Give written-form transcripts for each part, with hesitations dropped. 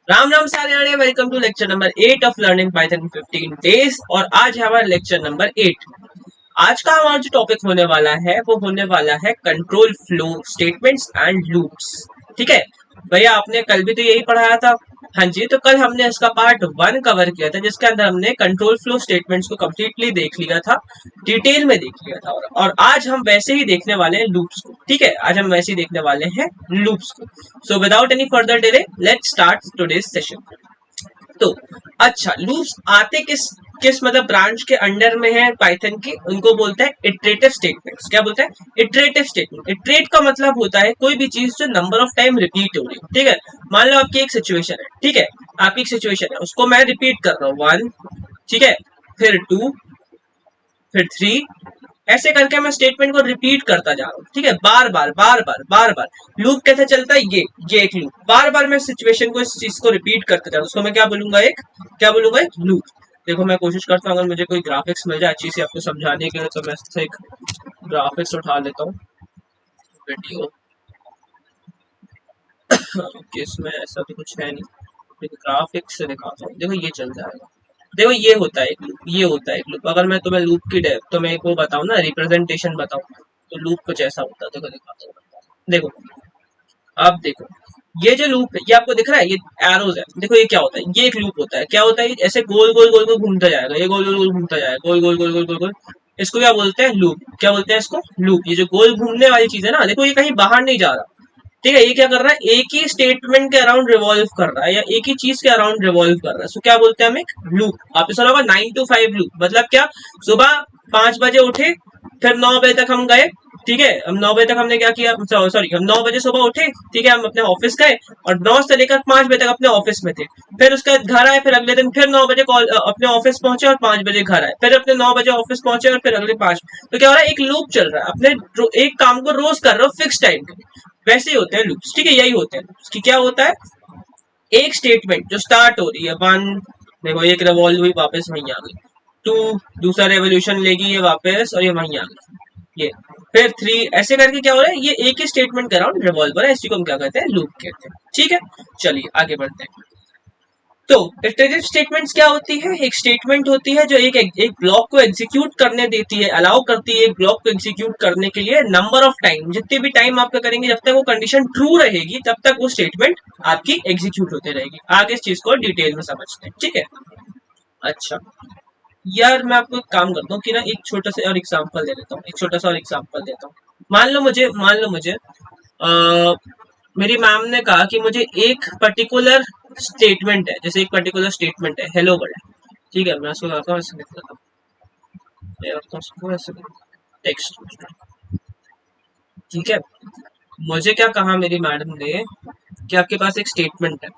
राम राम सारे, welcome to lecture number 8 of learning Python 15 days. और आज है हमारा लेक्चर नंबर 8। आज का हमारा जो टॉपिक होने वाला है वो होने वाला है control flow statements and loops. ठीक है भैया, आपने कल भी तो यही पढ़ाया था। हाँ जी, तो कल हमने इसका पार्ट 1 कवर किया था जिसके अंदर हमने कंट्रोल फ्लो स्टेटमेंट्स को कम्प्लीटली देख लिया था, डिटेल में देख लिया था। और आज हम वैसे ही देखने वाले हैं लूप्स को। ठीक है, आज हम वैसे ही देखने वाले हैं लूप्स को। So without any further delay let's start today's session. तो अच्छा, लूप्स आते किस किस मतलब ब्रांच के अंडर में है पाइथन के, उनको बोलते हैं इटरेटिव स्टेटमेंट्स। क्या बोलते हैं? Iterative statement. इटरेट का मतलब होता है कोई भी चीज जो नंबर ऑफ टाइम रिपीट हो रही है। ठीक है, मान लो आपकी एक सिचुएशन है। ठीक है, आपकी एक सिचुएशन है, उसको मैं रिपीट कर रहा हूँ 1, ठीक है, फिर 2, फिर 3, ऐसे करके मैं स्टेटमेंट को रिपीट करता जा रहा हूँ। ठीक है, बार बार बार बार बार बार। लूप कैसे चलता है? ये एक लूप, बार बार मैं सिचुएशन को, इस चीज को रिपीट करते जा रहा हूँ। उसको मैं क्या बोलूंगा? एक लूप। देखो, मैं कोशिश करता हूँ अगर मुझे कोई ग्राफिक्स मिल जाए अच्छी से आपको समझाने के लिए, तो मैं इससे एक ग्राफिक्स उठा लेता हूँ वीडियो। इसमें ऐसा तो कुछ है नहीं, ग्राफिक्स से दिखाता हूँ। देखो, ये चल जाएगा। देखो, ये होता है एक लूप, ये होता है एक लूप। अगर मैं तुम्हें लूप की तो मैं को बताऊं ना, रिप्रेजेंटेशन बताऊं, तो लूप कुछ ऐसा होता है। देखो दिखाता हूँ। देखो, अब देखो, ये जो लूप है ये आपको दिख रहा है, ये एरोज है। देखो ये क्या होता है, ये एक लूप होता है। क्या होता है? ऐसे गोल गोल गोल गोल घूमता जाएगा, ये गोल गोल गोल घूमता जाएगा, गोल गोल गोल गोल गोल गोल। इसको क्या बोलते हैं? लूप। क्या बोलते हैं इसको? लूप। ये जो गोल घूमने वाली चीज है ना, देखो ये कहीं बाहर नहीं जा रहा। ठीक है, ये क्या कर रहा है? एक ही स्टेटमेंट के अराउंड रिवॉल्व कर रहा है, या एक ही चीज के अराउंड रिवॉल्व कर रहा है। सो क्या बोलते हैं हम? एक लूप। आपने सुना होगा 9 to 5 लूप। मतलब क्या? सुबह 5 बजे उठे, फिर 9 बजे तक हम गए। ठीक है, हम 9 बजे तक हमने क्या किया? सॉरी, हम 9 बजे सुबह उठे, ठीक है, हम अपने ऑफिस गए, और 9 से लेकर 5 बजे तक अपने ऑफिस में थे। फिर उसके बाद घर आए, फिर अगले दिन फिर 9 बजे अपने ऑफिस पहुंचे और 5 बजे घर आए, फिर अपने 9 बजे ऑफिस पहुंचे और फिर अगले 5। तो क्या हो रहा है? एक लूप चल रहा है। अपने एक काम को रोज कर रहे हो फिक्स टाइम के। वैसे ही होते हैं लूप्स। ठीक है, यही होते हैं लूप्स। कि क्या होता है? एक स्टेटमेंट जो स्टार्ट हो रही है 1, देखो एक रिवॉल्व हुई, वापस वहीं आ गई। 2, दूसरा रेवोल्यूशन लेगी, ये वापस, और ये वहीं आ गई। ये फिर 3, ऐसे करके क्या हो रहा है? ये एक ही स्टेटमेंट के अराउंड रिवॉल्व हो रहा है। इसी को हम क्या कहते हैं? लूप कहते हैं। ठीक है, चलिए आगे बढ़ते हैं। तो इटरेटिव स्टेटमेंट्स क्या होती है? एक स्टेटमेंट होती है जो एक ब्लॉक को एग्जीक्यूट करने देती है, अलाउ करती है एक ब्लॉक को एग्जीक्यूट करने के लिए नंबर ऑफ टाइम। जितने भी टाइम आपका करेंगे, जब तक वो कंडीशन ट्रू रहेगी तब तक वो स्टेटमेंट आपकी एग्जीक्यूट होते रहेगी। आगे इस चीज को डिटेल में समझते हैं। ठीक है, अच्छा यार, मैं आपको एक काम करता हूँ कि ना एक छोटा सा और एग्जाम्पल दे देता हूँ, एक छोटा सा और एग्जाम्पल देता हूँ। मान लो मुझे मेरी मैम ने कहा कि मुझे एक पर्टिकुलर स्टेटमेंट है, जैसे एक पर्टिकुलर स्टेटमेंट है हेलो वर्ल्ड। ठीक है, मैं उसको कहता हूँ, ऐसे लिख देता हूँ, ऐसे टेक्स्ट। ठीक है, मुझे क्या कहा मेरी मैडम ने कि आपके पास एक स्टेटमेंट है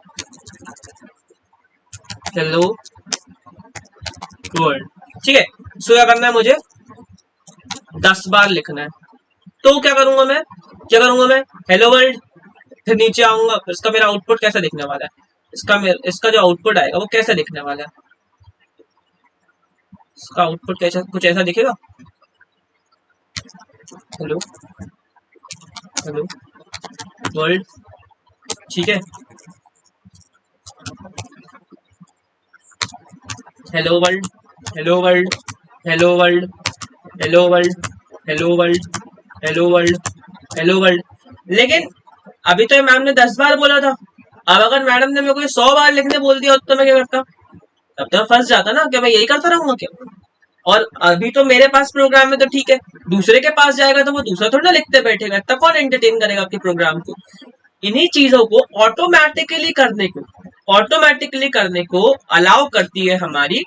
हेलो वर्ल्ड। ठीक है, सो क्या करना है? मुझे 10 बार लिखना है। तो क्या करूंगा मैं? हेलो वर्ल्ड, फिर नीचे आऊंगा, फिर इसका मेरा आउटपुट कैसा दिखने वाला है? इसका जो आउटपुट आएगा वो कैसा दिखने वाला है? इसका आउटपुट कैसा, कुछ ऐसा दिखेगा। Hello hello world. ठीक है, hello world, hello world, hello world, hello world, hello world, hello world, hello world. लेकिन अभी तो मैम ने 10 बार बोला था। अब अगर मैडम ने मेरे को 100 बार लिखने बोल दिया तो मैं क्या करता? तब तो मैं फंस जाता ना, कि मैं यही करता रहूंगा क्या? और अभी तो मेरे पास प्रोग्राम में तो ठीक है, दूसरे के पास जाएगा तो वो दूसरा थोड़ा ना लिखते बैठेगा, तब कौन एंटरटेन करेगा आपके प्रोग्राम को? इन्हीं चीजों को ऑटोमेटिकली करने को अलाउ करती है हमारी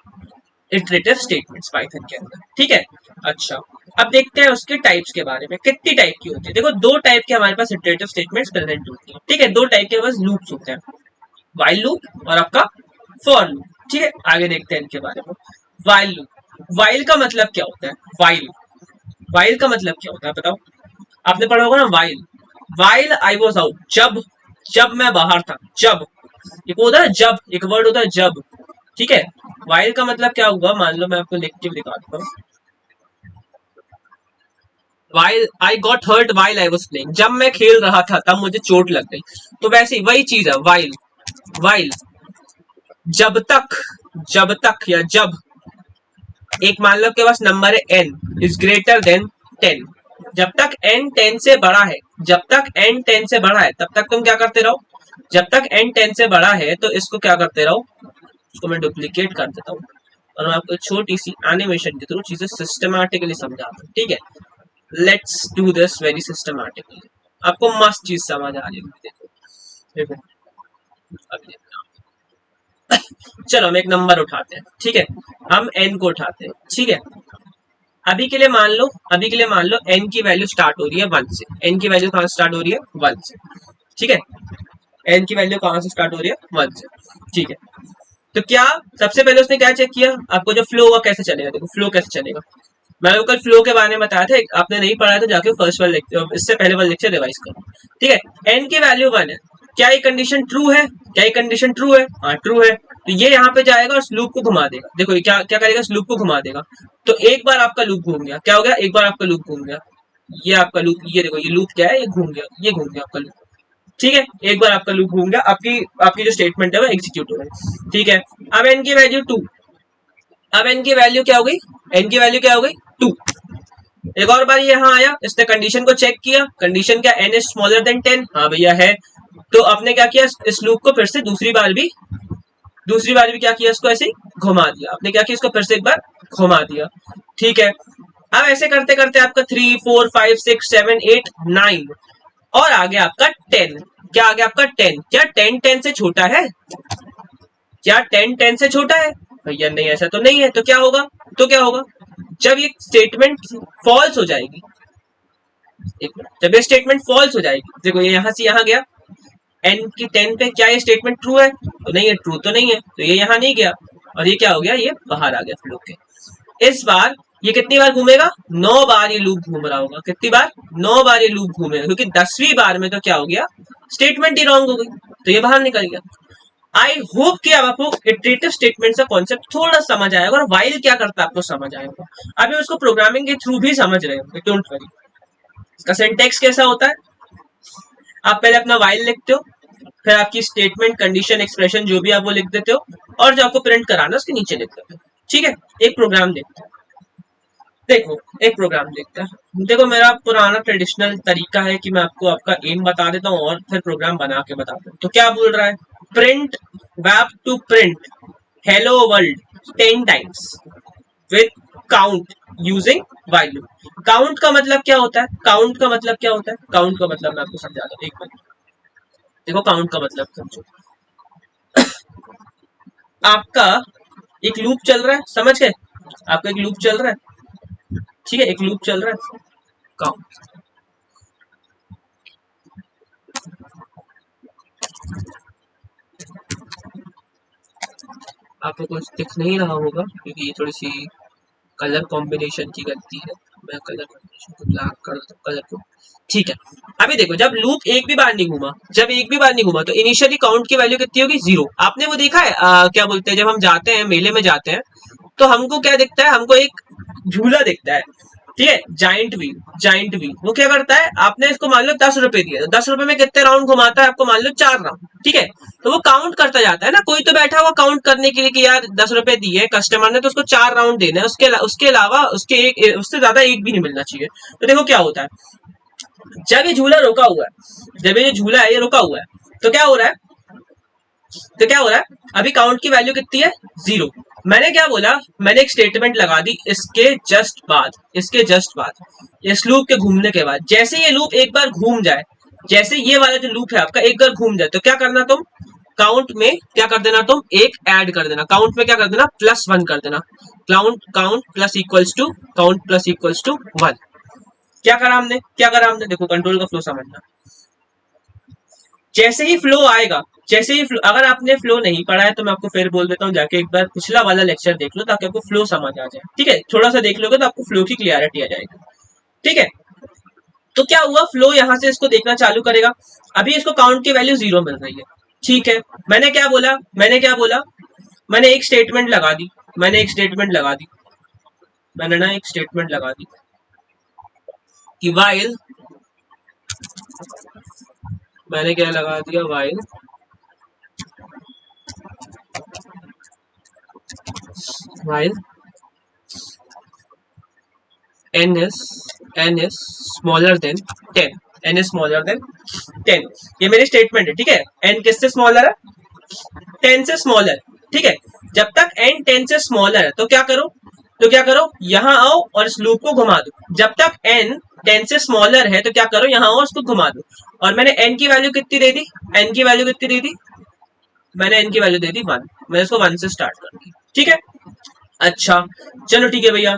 इटरेटिव स्टेटमेंट्स पाइथन के अंदर। ठीक है, अच्छा, अब देखते हैं उसके टाइप्स के बारे में। कितनी टाइप की होती है? देखो, 2 टाइप के हमारे पास इटरेटिव स्टेटमेंट्स प्रेजेंट होती है। ठीक है, 2 टाइप के पास लूप्स होते हैं, व्हाइल लूप और आपका फॉर लूप। ठीक है, आगे देखते हैं इनके बारे में। व्हाइल लूप, व्हाइल का मतलब क्या होता है? व्हाइल का मतलब क्या होता है बताओ? आपने पढ़ा होगा ना while. While I was out, जब जब मैं बाहर था, जब। एक होता है जब, एक वर्ड होता है जब। ठीक है, व्हाइल का मतलब क्या हुआ? मान लो मैं आपको लिख के दिखाता हूँ। While I got hurt while I was playing, जब मैं खेल रहा था तब मुझे चोट लग गई। तो वैसे वही चीज है वाइल। वाइल जब तक या जब एक मान लो आपके पास नंबर है n इज ग्रेटर देन 10, जब तक n 10 से बड़ा है, जब तक n 10 से बड़ा है तब तक तुम क्या करते रहो, जब तक n 10 से बड़ा है तो इसको क्या करते रहो, इसको मैं डुप्लीकेट कर देता हूँ और मैं आपको छोटी सी एनिमेशन के थ्रू चीजें सिस्टमैटिकली समझाता हूँ। ठीक है, let's do this very systematically, आपको मस्त चीज समझ आ रही है। देखो देखो अभी चलो हम एक नंबर उठाते हैं, ठीक है, हम n को उठाते हैं, ठीक है। अभी के लिए मान लो n की वैल्यू स्टार्ट हो रही है 1 से, n की वैल्यू कहाँ से स्टार्ट हो रही है 1 से, ठीक है, n की वैल्यू कहाँ से स्टार्ट हो रही है 1 से, ठीक है। तो क्या सबसे पहले उसने क्या चेक किया, आपको जो फ्लो हुआ कैसे चलेगा, देखो फ्लो कैसे चलेगा, मैंने कल फ्लो के बारे में बताया था, आपने नहीं पढ़ा तो जाके फर्स्ट वाला लेक्चर, इससे पहले वाला लेक्चर रिवाइज करो, ठीक है। n की वैल्यू 1 है, क्या ये कंडीशन ट्रू है, क्या ये कंडीशन ट्रू है, हाँ ट्रू है, तो ये यहाँ पे जाएगा और लूप को घुमा देगा, देखो ये क्या क्या करेगा, लूप को घुमा देगा, तो एक बार आपका लूप घूम गया, क्या हो गया, एक बार आपका लूप घूम गया, ये आपका लूप, ये देखो ये लूप क्या है, ये घूम गया, ये घूम गया आपका लूप, ठीक है, एक बार आपका लूप घूम गया, आपकी आपकी जो स्टेटमेंट है वो एग्जीक्यूट हो गई, ठीक है। अब n की वैल्यू 2, अब n की वैल्यू क्या हो गई, n की वैल्यू क्या हो गई 2, एक और बार यहाँ आया, इसने कंडीशन को चेक किया, कंडीशन क्या n इज स्मॉलर देन 10, हाँ भैया है, तो आपने क्या किया, इस लूप को फिर से दूसरी बार भी क्या किया, इसको ऐसे घुमा दिया, आपने क्या किया, इसको फिर से एक बार घुमा दिया, ठीक है। अब ऐसे करते करते आपका 3 4 5 6 7 8 9 और आ गया आपका 10, क्या आ गया आपका 10, क्या 10 10 से छोटा है, क्या 10 10 से छोटा है, भैया नहीं ऐसा तो नहीं है, तो क्या होगा, तो क्या होगा, जब ये स्टेटमेंट फॉल्स हो जाएगी, एक मिनट, जब ये स्टेटमेंट फॉल्स हो जाएगी, देखो ये यहां से यहां गया, एन की 10 पे क्या ये स्टेटमेंट ट्रू है, तो नहीं है, ट्रू तो नहीं है, तो ये यहां नहीं गया और ये क्या हो गया, ये बाहर आ गया फ्लो के। इस बार ये कितनी बार घूमेगा, 9 बार ये लूप घूम रहा होगा, कितनी बार, 9 बार ये लूप घूमेगा, क्योंकि 10वीं बार में तो क्या हो गया, स्टेटमेंट ही रॉन्ग हो गई, तो ये बाहर निकल गया। आई होप कि अब आपको इटरेटिव स्टेटमेंट का कॉन्सेप्ट थोड़ा समझ आएगा और वाइल क्या करता है आपको समझ आएगा, अभी उसको प्रोग्रामिंग के थ्रू भी समझ रहे हो, डोंट वरी। इसका सिंटेक्स कैसा होता है, आप पहले अपना वाइल लिखते हो, फिर आपकी स्टेटमेंट कंडीशन एक्सप्रेशन जो भी आप वो लिख देते हो, और जो आपको प्रिंट कराना उसके नीचे लिख देते हो, ठीक है। एक प्रोग्राम देखते हैं, देखो एक प्रोग्राम देखते हैं, देखो मेरा पुराना ट्रेडिशनल तरीका है कि मैं आपको आपका एम बता देता हूँ और फिर प्रोग्राम बना के बताता हूँ। तो क्या बोल रहा है, print web two print hello world 10 times with count using value. Count का मतलब क्या होता है, काउंट का मतलब क्या होता है, काउंट का मतलब मैं आपको समझाता हूँ, एक मिनट, देखो काउंट का मतलब समझो, आपका एक लूप चल रहा है, समझ गए, आपका एक लूप चल रहा है, ठीक है, एक लूप चल रहा है, काउंट, आपको कुछ दिख नहीं रहा होगा क्योंकि ये थोड़ी सी कलर कॉम्बिनेशन की गलती है, मैं कलर कॉम्बिनेशन को ब्लैक कर देता हूँ कलर को, ठीक है। अभी देखो जब लूप एक भी बार नहीं घूमा, जब एक भी बार नहीं घूमा तो इनिशियली काउंट की वैल्यू कितनी होगी, 0। आपने वो देखा है क्या बोलते हैं, जब हम जाते हैं मेले में जाते हैं तो हमको क्या दिखता है, हमको एक झूला दिखता है, ठीक है, जाइंट व्हील, वो क्या करता है, आपने इसको मान लो 10 रुपए दिए, तो 10 रुपए में कितने राउंड घुमाता है, आपको मान लो 4 राउंड, ठीक है, तो वो काउंट करता जाता है ना, कोई तो बैठा हुआ काउंट करने के लिए कि यार 10 रुपए दिए कस्टमर ने तो उसको 4 राउंड देने, उसके अलावा उससे ज्यादा एक भी नहीं मिलना चाहिए। तो देखो क्या होता है, जब ये झूला रुका हुआ है, जब ये झूला है ये रुका हुआ है, तो क्या हो रहा है, तो क्या हो रहा है, अभी काउंट की वैल्यू कितनी है, 0। मैंने क्या बोला, मैंने एक स्टेटमेंट लगा दी इसके जस्ट बाद इस लूप के घूमने के बाद, जैसे ये लूप एक बार घूम जाए, जैसे ये वाला जो लूप है आपका एक बार घूम जाए, तो क्या करना तुम, काउंट में क्या कर देना, तुम एक ऐड कर देना, काउंट में क्या कर देना, +1 कर देना, count plus equals to count plus equals to 1। क्या करा हमने, देखो कंट्रोल का फ्लो समझना, जैसे ही फ्लो आएगा, जैसे ही फ्लो, अगर आपने फ्लो नहीं पढ़ा है तो मैं आपको फिर बोल देता हूँ, जाके एक बार पिछला वाला लेक्चर देख लो ताकि आपको फ्लो समझ आ जाए, ठीक है, थोड़ा सा देख लोगे तो आपको फ्लो की क्लियरिटी आ जाएगी, ठीक है। तो क्या हुआ, फ्लो यहाँ से इसको देखना चालू करेगा, अभी इसको काउंट की वैल्यू 0 मिल रही है, ठीक है। मैंने एक स्टेटमेंट लगा दी, मैंने ना एक स्टेटमेंट लगा दी कि वाइल, मैंने क्या लगा दिया, while while n is smaller than 10, n is smaller than 10, ये मेरी स्टेटमेंट है, ठीक है। n किससे स्मॉलर है? 10 से स्मॉलर, ठीक है। जब तक n 10 से स्मॉलर है तो क्या करो, यहां आओ और इस लूप को घुमा दो। जब तक n 10 से स्मॉलर है तो क्या करो, यहां आओ उसको घुमा दो। और मैंने n की वैल्यू कितनी दे दी, n की वैल्यू कितनी दे दी, मैंने n की वैल्यू दे दी 1, मैंने इसको 1 से स्टार्ट कर दी, ठीक है। अच्छा चलो ठीक है भैया,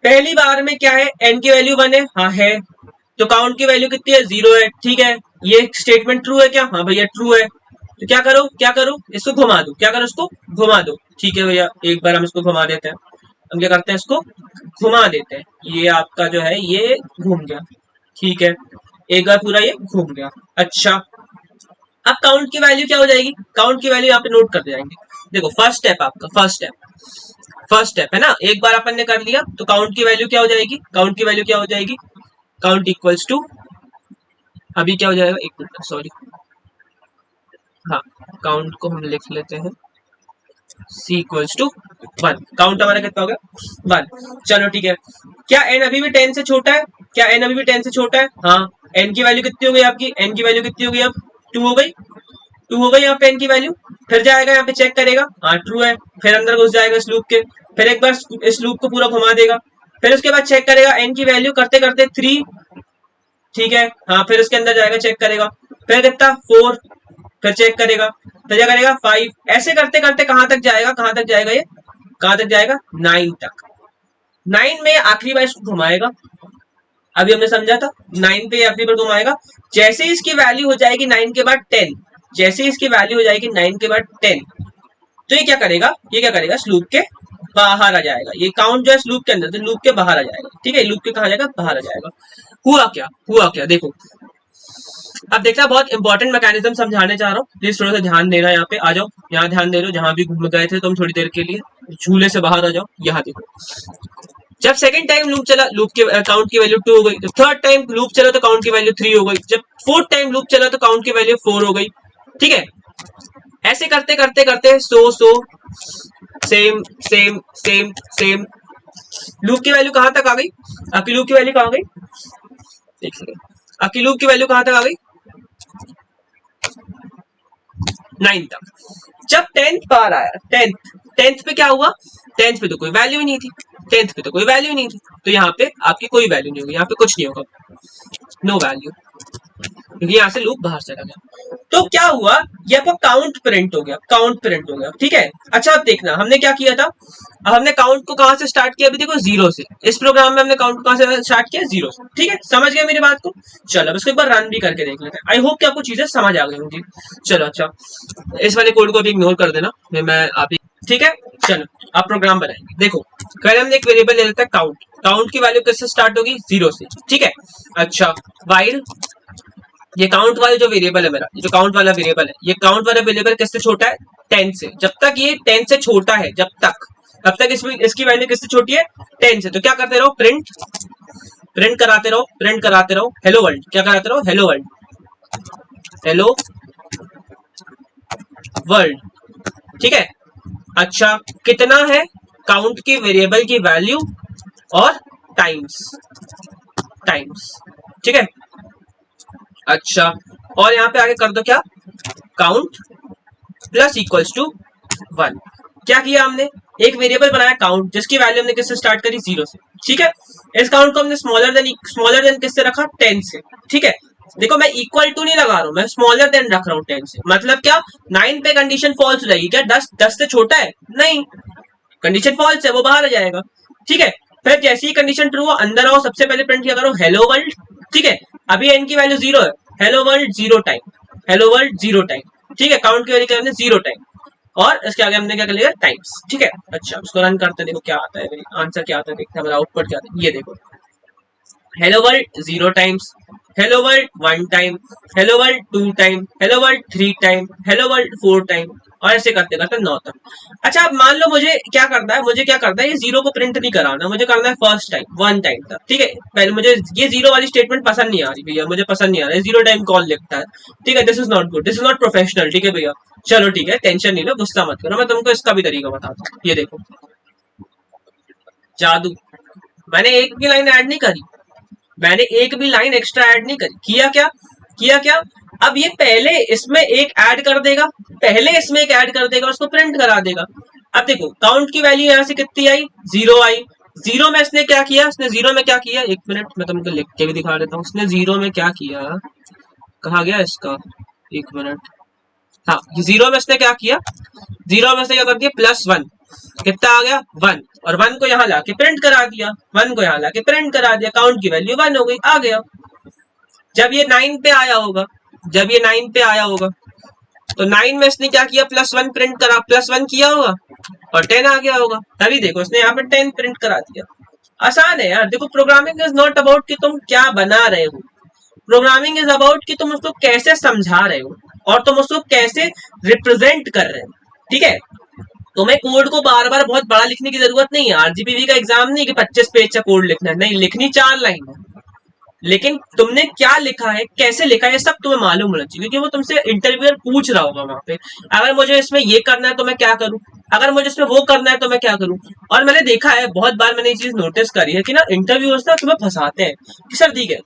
पहली बार में क्या है, n की वैल्यू 1 है, हाँ है, तो काउंट की वैल्यू कितनी है, 0 है, ठीक है। ये स्टेटमेंट ट्रू है क्या, हाँ भैया ट्रू है। तो क्या करो, इसको घुमा दो, क्या करो, इसको घुमा दो, ठीक है भैया। एक बार हम इसको घुमा देते हैं, हम क्या करते हैं, इसको घुमा देते हैं, ये आपका जो है ये घूम गया, ठीक है, एक बार पूरा ये घूम गया। अच्छा अब काउंट की वैल्यू क्या हो जाएगी, काउंट की वैल्यू यहाँ पे नोट कर जाएंगे। देखो फर्स्ट स्टेप आपका, फर्स्ट स्टेप है ना, एक बार अपन ने कर लिया तो काउंट की वैल्यू क्या हो जाएगी, काउंट की वैल्यू क्या हो जाएगी, काउंट इक्वल्स टू, अभी क्या हो जाएगा, एक मिनट सॉरी, हाँ काउंट को हम लिख लेते हैं c इक्वल्स टू 1, काउंट हमारा कितना हो गया 1। चलो ठीक है, क्या n अभी भी 10 से छोटा है, क्या n अभी भी 10 से छोटा है, हाँ n की वैल्यू कितनी हो गई आपकी, n की वैल्यू कितनी हो गई, अब 2 हो गई, यहाँ पे n की वैल्यू, फिर जाएगा यहाँ पे चेक करेगा, हाँ ट्रू है, फिर अंदर घुस जाएगा इस लूप के, फिर एक बार इस लूप को पूरा घुमा देगा, फिर उसके बाद चेक करेगा n की वैल्यू करते करते 3, ठीक है, हाँ फिर उसके अंदर जाएगा चेक करेगा, फिर कितना 4, फिर चेक करेगा, फिर क्या करेगा 5, ऐसे करते करते कहां तक जाएगा, ये कहां तक जाएगा, 9 तक। 9 में आखिरी बार इसको घुमाएगा, अभी हमने समझा था 9 पे आखिरी बार घुमाएगा, जैसे ही इसकी वैल्यू हो जाएगी 9 के बाद 10, जैसे ही इसकी वैल्यू हो जाएगी 9 के बाद 10, तो ये क्या करेगा, इस लूप के बाहर आ जाएगा, ये काउंट जो है इस लूप के अंदर, तो लूप के बाहर आ जाएगा, ठीक है, लूप के कहा जाएगा, बाहर आ जाएगा। हुआ क्या देखो, अब देखना बहुत इंपॉर्टेंट मैकेनिज्म समझाने जा रहा हूँ, प्लीज थोड़ा सा ध्यान देना, यहाँ पे आ जाओ, यहाँ ध्यान दे लो, जहां भी घूम गए थे तुम थोड़ी देर के लिए, झूले से बाहर आ जाओ, यहाँ देखो। जब सेकंड टाइम लूप चला, लूप के काउंट की वैल्यू 2 हो गई, जब थर्ड टाइम लूप चला तो काउंट की वैल्यू 3 हो गई, जब फोर्थ टाइम लूप चला तो काउंट की वैल्यू 4 हो गई, ठीक है। ऐसे करते करते करते सेम लूप की वैल्यू कहां तक आ गई, आपकी लूप की वैल्यू कहां गई, देखिए आपकी लूप की वैल्यू कहां तक आ गई, 9 तक। जब 10th बार आया, 10th पे क्या हुआ, 10th पे तो कोई वैल्यू ही नहीं थी, तो यहाँ पे आपकी कोई वैल्यू नहीं होगी, यहाँ पे कुछ नहीं होगा, नो वैल्यू, क्योंकि यहाँ से लूप बाहर चला गया। तो क्या हुआ, ये आपको काउंट प्रिंट हो गया, ठीक है। अच्छा अब देखना हमने क्या किया था, अब हमने काउंट को कहां से स्टार्ट किया, अभी देखो 0 से, इस प्रोग्राम में हमने काउंट कहां से स्टार्ट किया, 0 से, ठीक है, समझ गए मेरी बात को। चलो अब इसको एक बार रन भी करके देख लेते हैं, आई होप कि आपको चीजें समझ आ गई होंगी। चलो अच्छा इस वाले कोड को भी इग्नोर कर देना, मैं आप, ठीक है। चलो आप प्रोग्राम बनाएंगे, देखो पहले हमने एक वेरिएबल ले लेते हैं काउंट की वैल्यू किससे स्टार्ट होगी, 0 से, ठीक है। अच्छा व्हाइल ये काउंट वाला जो वेरिएबल है मेरा, जो काउंट वाला वेरिएबल है, ये काउंट वाला वेरिएबल किससे छोटा है, 10 से, जब तक ये 10 से छोटा है, तब तक इसकी वैल्यू किससे छोटी है, 10 से, तो क्या करते रहो, प्रिंट कराते रहो हेलो वर्ल्ड, क्या कराते रहो, हेलो वर्ल्ड, ठीक है। अच्छा कितना है काउंट की वेरिएबल की वैल्यू और टाइम्स, ठीक है। अच्छा और यहाँ पे आगे कर दो क्या, काउंट प्लस इक्वल्स टू 1, क्या किया हमने, एक वेरिएबल बनाया काउंट, जिसकी वैल्यू हमने किससे स्टार्ट करी, 0 से, ठीक है। इस काउंट को हमने स्मॉलर देन किससे रखा, 10 से, ठीक है। देखो मैं इक्वल टू नहीं लगा रहा हूं, मैं स्मॉलर देन रख रहा हूँ 10 से, मतलब क्या 9 पे कंडीशन फॉल्स हो जाएगी क्या, 10 से छोटा है, नहीं, कंडीशन फॉल्स है, वो बाहर आ जाएगा, ठीक है। फिर जैसी ही कंडीशन ट्रू हो अंदर आओ, सबसे पहले प्रिंट क्या करो, हेलो वर्ल्ड, ठीक है। अभी n की वैल्यू 0 है, हेलो वर्ल्ड 0 टाइम, ठीक है, काउंट की वैल्यू क्या हमने 0 टाइम, और इसके आगे हमने क्या कर लिया, टाइम्स, ठीक है। अच्छा उसको रन करते देखो क्या आता है, आंसर क्या आता है, देखते हैं हमारा आउटपुट क्या आता है, ये देखो hello world 0 times, hello world 1 time, hello world 2 time, hello world 3 time, hello world 4 time, और ऐसे करते करते 9 तक। अच्छा अब मान लो मुझे क्या करना है, ये 0 को प्रिंट नहीं कराना, मुझे करना है फर्स्ट टाइम 1 टाइम तक, ठीक है। पहले मुझे ये 0 वाली स्टेटमेंट पसंद नहीं आ रही भैया, मुझे पसंद नहीं आ रहा है 0 टाइम कौन लिखता है, ठीक है, this is not good, this is not professional, ठीक है भैया। चलो ठीक है, टेंशन नहीं लो, गुस्सा मत करो, मैं तुमको इसका भी तरीका बताता हूँ, ये देखो जादू, मैंने एक भी लाइन ऐड नहीं करी, मैंने एक भी लाइन एक्स्ट्रा ऐड नहीं करी। किया क्या, किया क्या, अब ये पहले इसमें एक ऐड कर देगा, पहले इसमें एक ऐड कर देगा, उसको प्रिंट करा देगा। अब देखो काउंट की वैल्यू यहां से कितनी आई, 0 आई। जीरो में इसने क्या किया, इसने जीरो में क्या किया, एक मिनट मैं तुमको लिख के भी दिखा देता हूँ। इसने जीरो में क्या किया, कहा गया इसका, एक मिनट, हाँ जीरो में इसने क्या किया, जीरो में से क्या कर दिया, +1, कितना आ गया 1, और 1 को यहाँ लाके प्रिंट करा दिया, 1 को यहाँ लाके प्रिंट करा दिया, काउंट की वैल्यू 1 हो गई, आ गया। जब ये 9 पे आया होगा, जब ये 9 पे आया होगा तो 9 में इसने क्या किया, +1 प्रिंट करा, +1 किया होगा और 10 आ गया होगा, तभी देखो इसने यहाँ पे 10 प्रिंट करा दिया। आसान है यार। देखो प्रोग्रामिंग इज नॉट अबाउट कि तुम क्या बना रहे हो, प्रोग्रामिंग इज अबाउट कि तुम उसको कैसे समझा रहे हो और तुम उसको कैसे रिप्रेजेंट कर रहे हो। ठीक है, तुम्हें कोड को बार बार बहुत बड़ा लिखने की जरूरत नहीं है। आरजीपीवी का एग्जाम नहीं कि 25 पेज का कोड लिखना है, नहीं, लिखनी 4 लाइन है, लेकिन तुमने क्या लिखा है, कैसे लिखा है, ये सब तुम्हें मालूम होना चाहिए, क्योंकि वो तुमसे इंटरव्यूअर पूछ रहा होगा वहां पे, अगर मुझे इसमें ये करना है तो मैं क्या करूं, अगर मुझे इसमें वो करना है तो मैं क्या करूं। और मैंने देखा है बहुत बार, मैंने ये चीज नोटिस करी है कि ना इंटरव्यूअर्स ना तुम्हें फंसाते हैं कि सर ठीक है,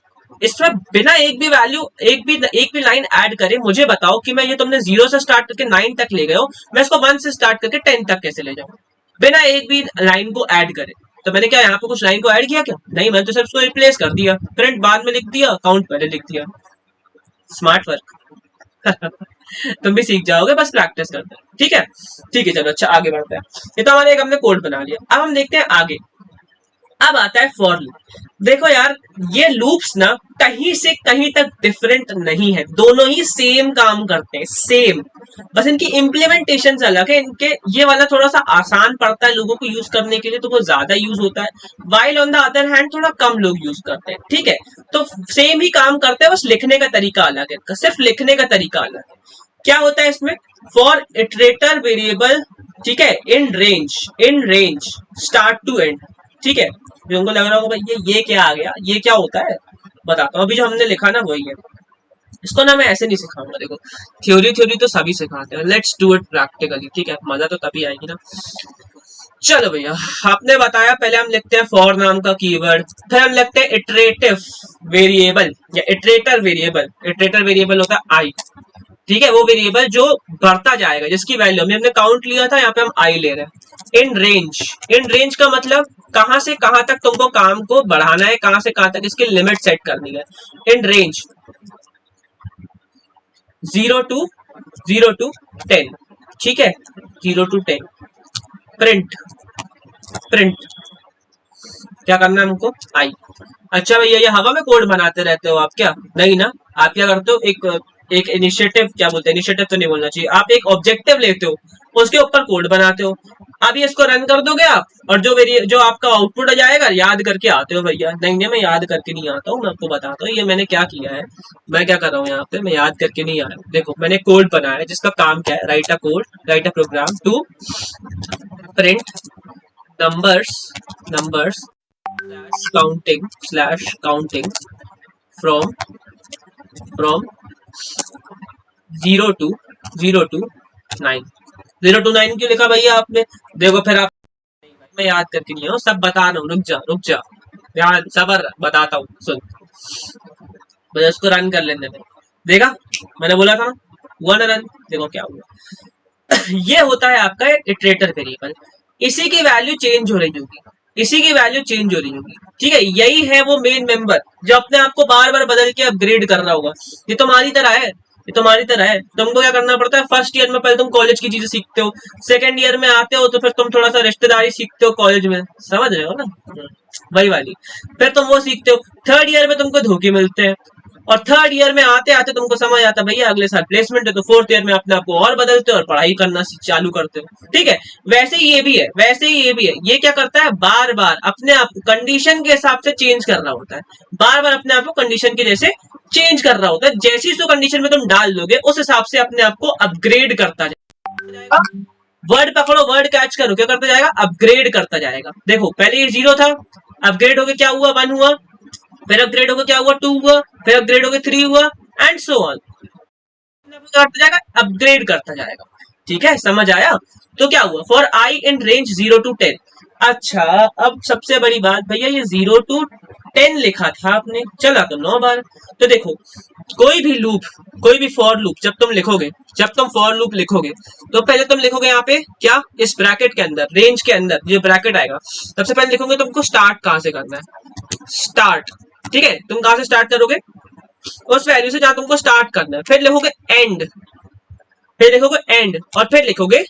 इसमें बिना एक भी वैल्यू, एक भी लाइन ऐड करे मुझे बताओ कि मैं ये तुमने 0 से स्टार्ट करके 9 तक ले गए हो, मैं इसको 1 से स्टार्ट करके 10 तक कैसे ले जाऊं, बिना एक भी लाइन को ऐड करे। तो मैंने क्या यहाँ पे कुछ लाइन को ऐड किया क्या, नहीं, मैंने तो सिर्फ उसको रिप्लेस कर दिया, प्रिंट बाद में लिख दिया, काउंट पहले लिख दिया। Smart work. तुम भी सीख जाओगे, बस प्रैक्टिस करते हैं। ठीक है, ठीक है, चलो अच्छा आगे बढ़ते हैं। ये तो हमारे एक हमने कोड बना लिया, अब हम देखते हैं आगे। अब आता है फॉर लूप। देखो यार, ये लूप्स ना कहीं से कहीं तक डिफरेंट नहीं है, दोनों ही सेम काम करते हैं, सेम, बस इनकी इम्प्लीमेंटेशन अलग है। इनके ये वाला थोड़ा सा आसान पड़ता है लोगों को यूज करने के लिए, तो वो ज्यादा यूज होता है, while on the other hand थोड़ा कम लोग यूज करते हैं। ठीक है, तो सेम ही काम करते हैं, बस लिखने का तरीका अलग है, इनका सिर्फ लिखने का तरीका अलग है। क्या होता है इसमें, फॉर इटरेटर वेरिएबल, ठीक है, in range start to end. ठीक है, जो उनको लग रहा होगा भाई ये क्या आ गया, ये क्या होता है, बताता हूँ। अभी जो हमने लिखा ना वही है, इसको ना मैं ऐसे नहीं सिखाऊंगा। देखो थ्योरी थ्योरी तो सभी सिखाते हैं, लेट्स डू इट प्रैक्टिकली। ठीक है, मजा तो तभी आएगी ना। चलो भैया, आपने बताया, पहले हम लिखते हैं फॉर नाम का कीवर्ड, फिर हम लिखते हैं इटरेटिव वेरिएबल या इटरेटर वेरिएबल। इटरेटर वेरिएबल होता है आई, ठीक है, वो वेरिएबल जो बढ़ता जाएगा, जिसकी वैल्यू हमने काउंट लिया था, यहाँ पे हम आई ले रहे हैं। इन रेंज का मतलब कहां से कहां तक तुमको काम को बढ़ाना है, कहां से कहां तक इसकी लिमिट सेट करनी है। इन रेंज 0 to 10, ठीक है, 0 to 10। प्रिंट, प्रिंट क्या करना है हमको, आई। अच्छा भैया, ये हवा में कोड बनाते रहते हो आप क्या, नहीं ना, आप क्या करते हो, एक इनिशिएटिव, क्या बोलते हैं, इनिशिएटिव तो नहीं बोलना चाहिए, आप एक ऑब्जेक्टिव लेते हो, उसके ऊपर कोड बनाते हो। अभी इसको रन कर दोगे आप, और जो आपका आउटपुट आ जाएगा, याद करके आते हो भैया, नहीं नहीं, मैं याद करके नहीं आता हूँ, मैं आपको बताता हूँ ये मैंने क्या किया है, मैं क्या कर रहा हूँ यहाँ पे, मैं याद करके नहीं आया हूँ। देखो मैंने कोड बनाया है जिसका काम क्या है, write a code, write a program to print numbers counting from 0 to 9। 0 to 9 क्यों लिखा भैया आपने, देखो फिर आप, मैं याद करके नहीं हूँ, सब बता रहा हूँ, रुक जा यार, सबर बताता हूँ, सुन, बस उसको रन कर लेने में, देखा मैंने बोला था हुआ ना रन, देखो क्या हुआ। ये होता है आपका इटरेटर वेरिएबल, इसी की वैल्यू चेंज हो रही होगी, इसी की वैल्यू चेंज हो रही होगी। ठीक है, यही है वो मेन मेंबर जो अपने आप को बार बार बदल के अपग्रेड कर रहा होगा। ये तुम्हारी तरह है, ये तुम्हारी तरह है। तुमको क्या करना पड़ता है, फर्स्ट ईयर में पहले तुम कॉलेज की चीजें सीखते हो, सेकंड ईयर में आते हो तो फिर तुम थोड़ा सा रिश्तेदारी सीखते हो कॉलेज में, समझ रहे हो ना, वही वाली, फिर तुम वो सीखते हो। थर्ड ईयर में तुमको धोखे मिलते हैं, और थर्ड ईयर में आते आते तुमको समझ आता भैया अगले साल प्लेसमेंट है, तो फोर्थ ईयर में अपने आप को और बदलते हो और पढ़ाई करना चालू करते हो। ठीक है, वैसे ही ये भी है, वैसे ही ये भी है। ये क्या करता है, बार बार अपने आप कंडीशन के हिसाब से चेंज कर रहा होता है, बार बार अपने आप को कंडीशन के जैसे चेंज कर रहा होता है। जैसी उसको कंडीशन में तुम डाल दोगे उस हिसाब से अपने आप को अपग्रेड करता जाएगा। वर्ड पकड़ो, वर्ड कैच करो, क्या करता जाएगा, अपग्रेड करता जाएगा। देखो पहले ये 0 था, अपग्रेड होके क्या हुआ, 1 हुआ, फिर अपग्रेड होकर क्या हुआ, 2 हुआ, फिर अपग्रेड होकर 3 हुआ, एंड सो ऑन, करता जाएगा, अपग्रेड करता जाएगा। ठीक है, समझ आया। तो क्या हुआ, for I in range 0 to 10, अच्छा, अब सबसे बड़ी बात भैया, ये 0 to 10 लिखा था आपने, चला तो 9 बार। तो देखो, कोई भी लूप, कोई भी फॉर लूप जब तुम लिखोगे, जब तुम फॉर लूप लिखोगे, तो पहले तुम लिखोगे यहाँ पे क्या, इस ब्रैकेट के अंदर, रेंज के अंदर जो ब्रैकेट आएगा, सबसे पहले लिखोगे तुमको स्टार्ट कहाँ से करना है, स्टार्ट। ठीक है, तुम कहाँ से स्टार्ट करोगे, उस वैल्यू से जहां तुमको स्टार्ट करना है, फिर लिखोगे एंड, फिर लिखोगे एंड, और फिर लिखोगे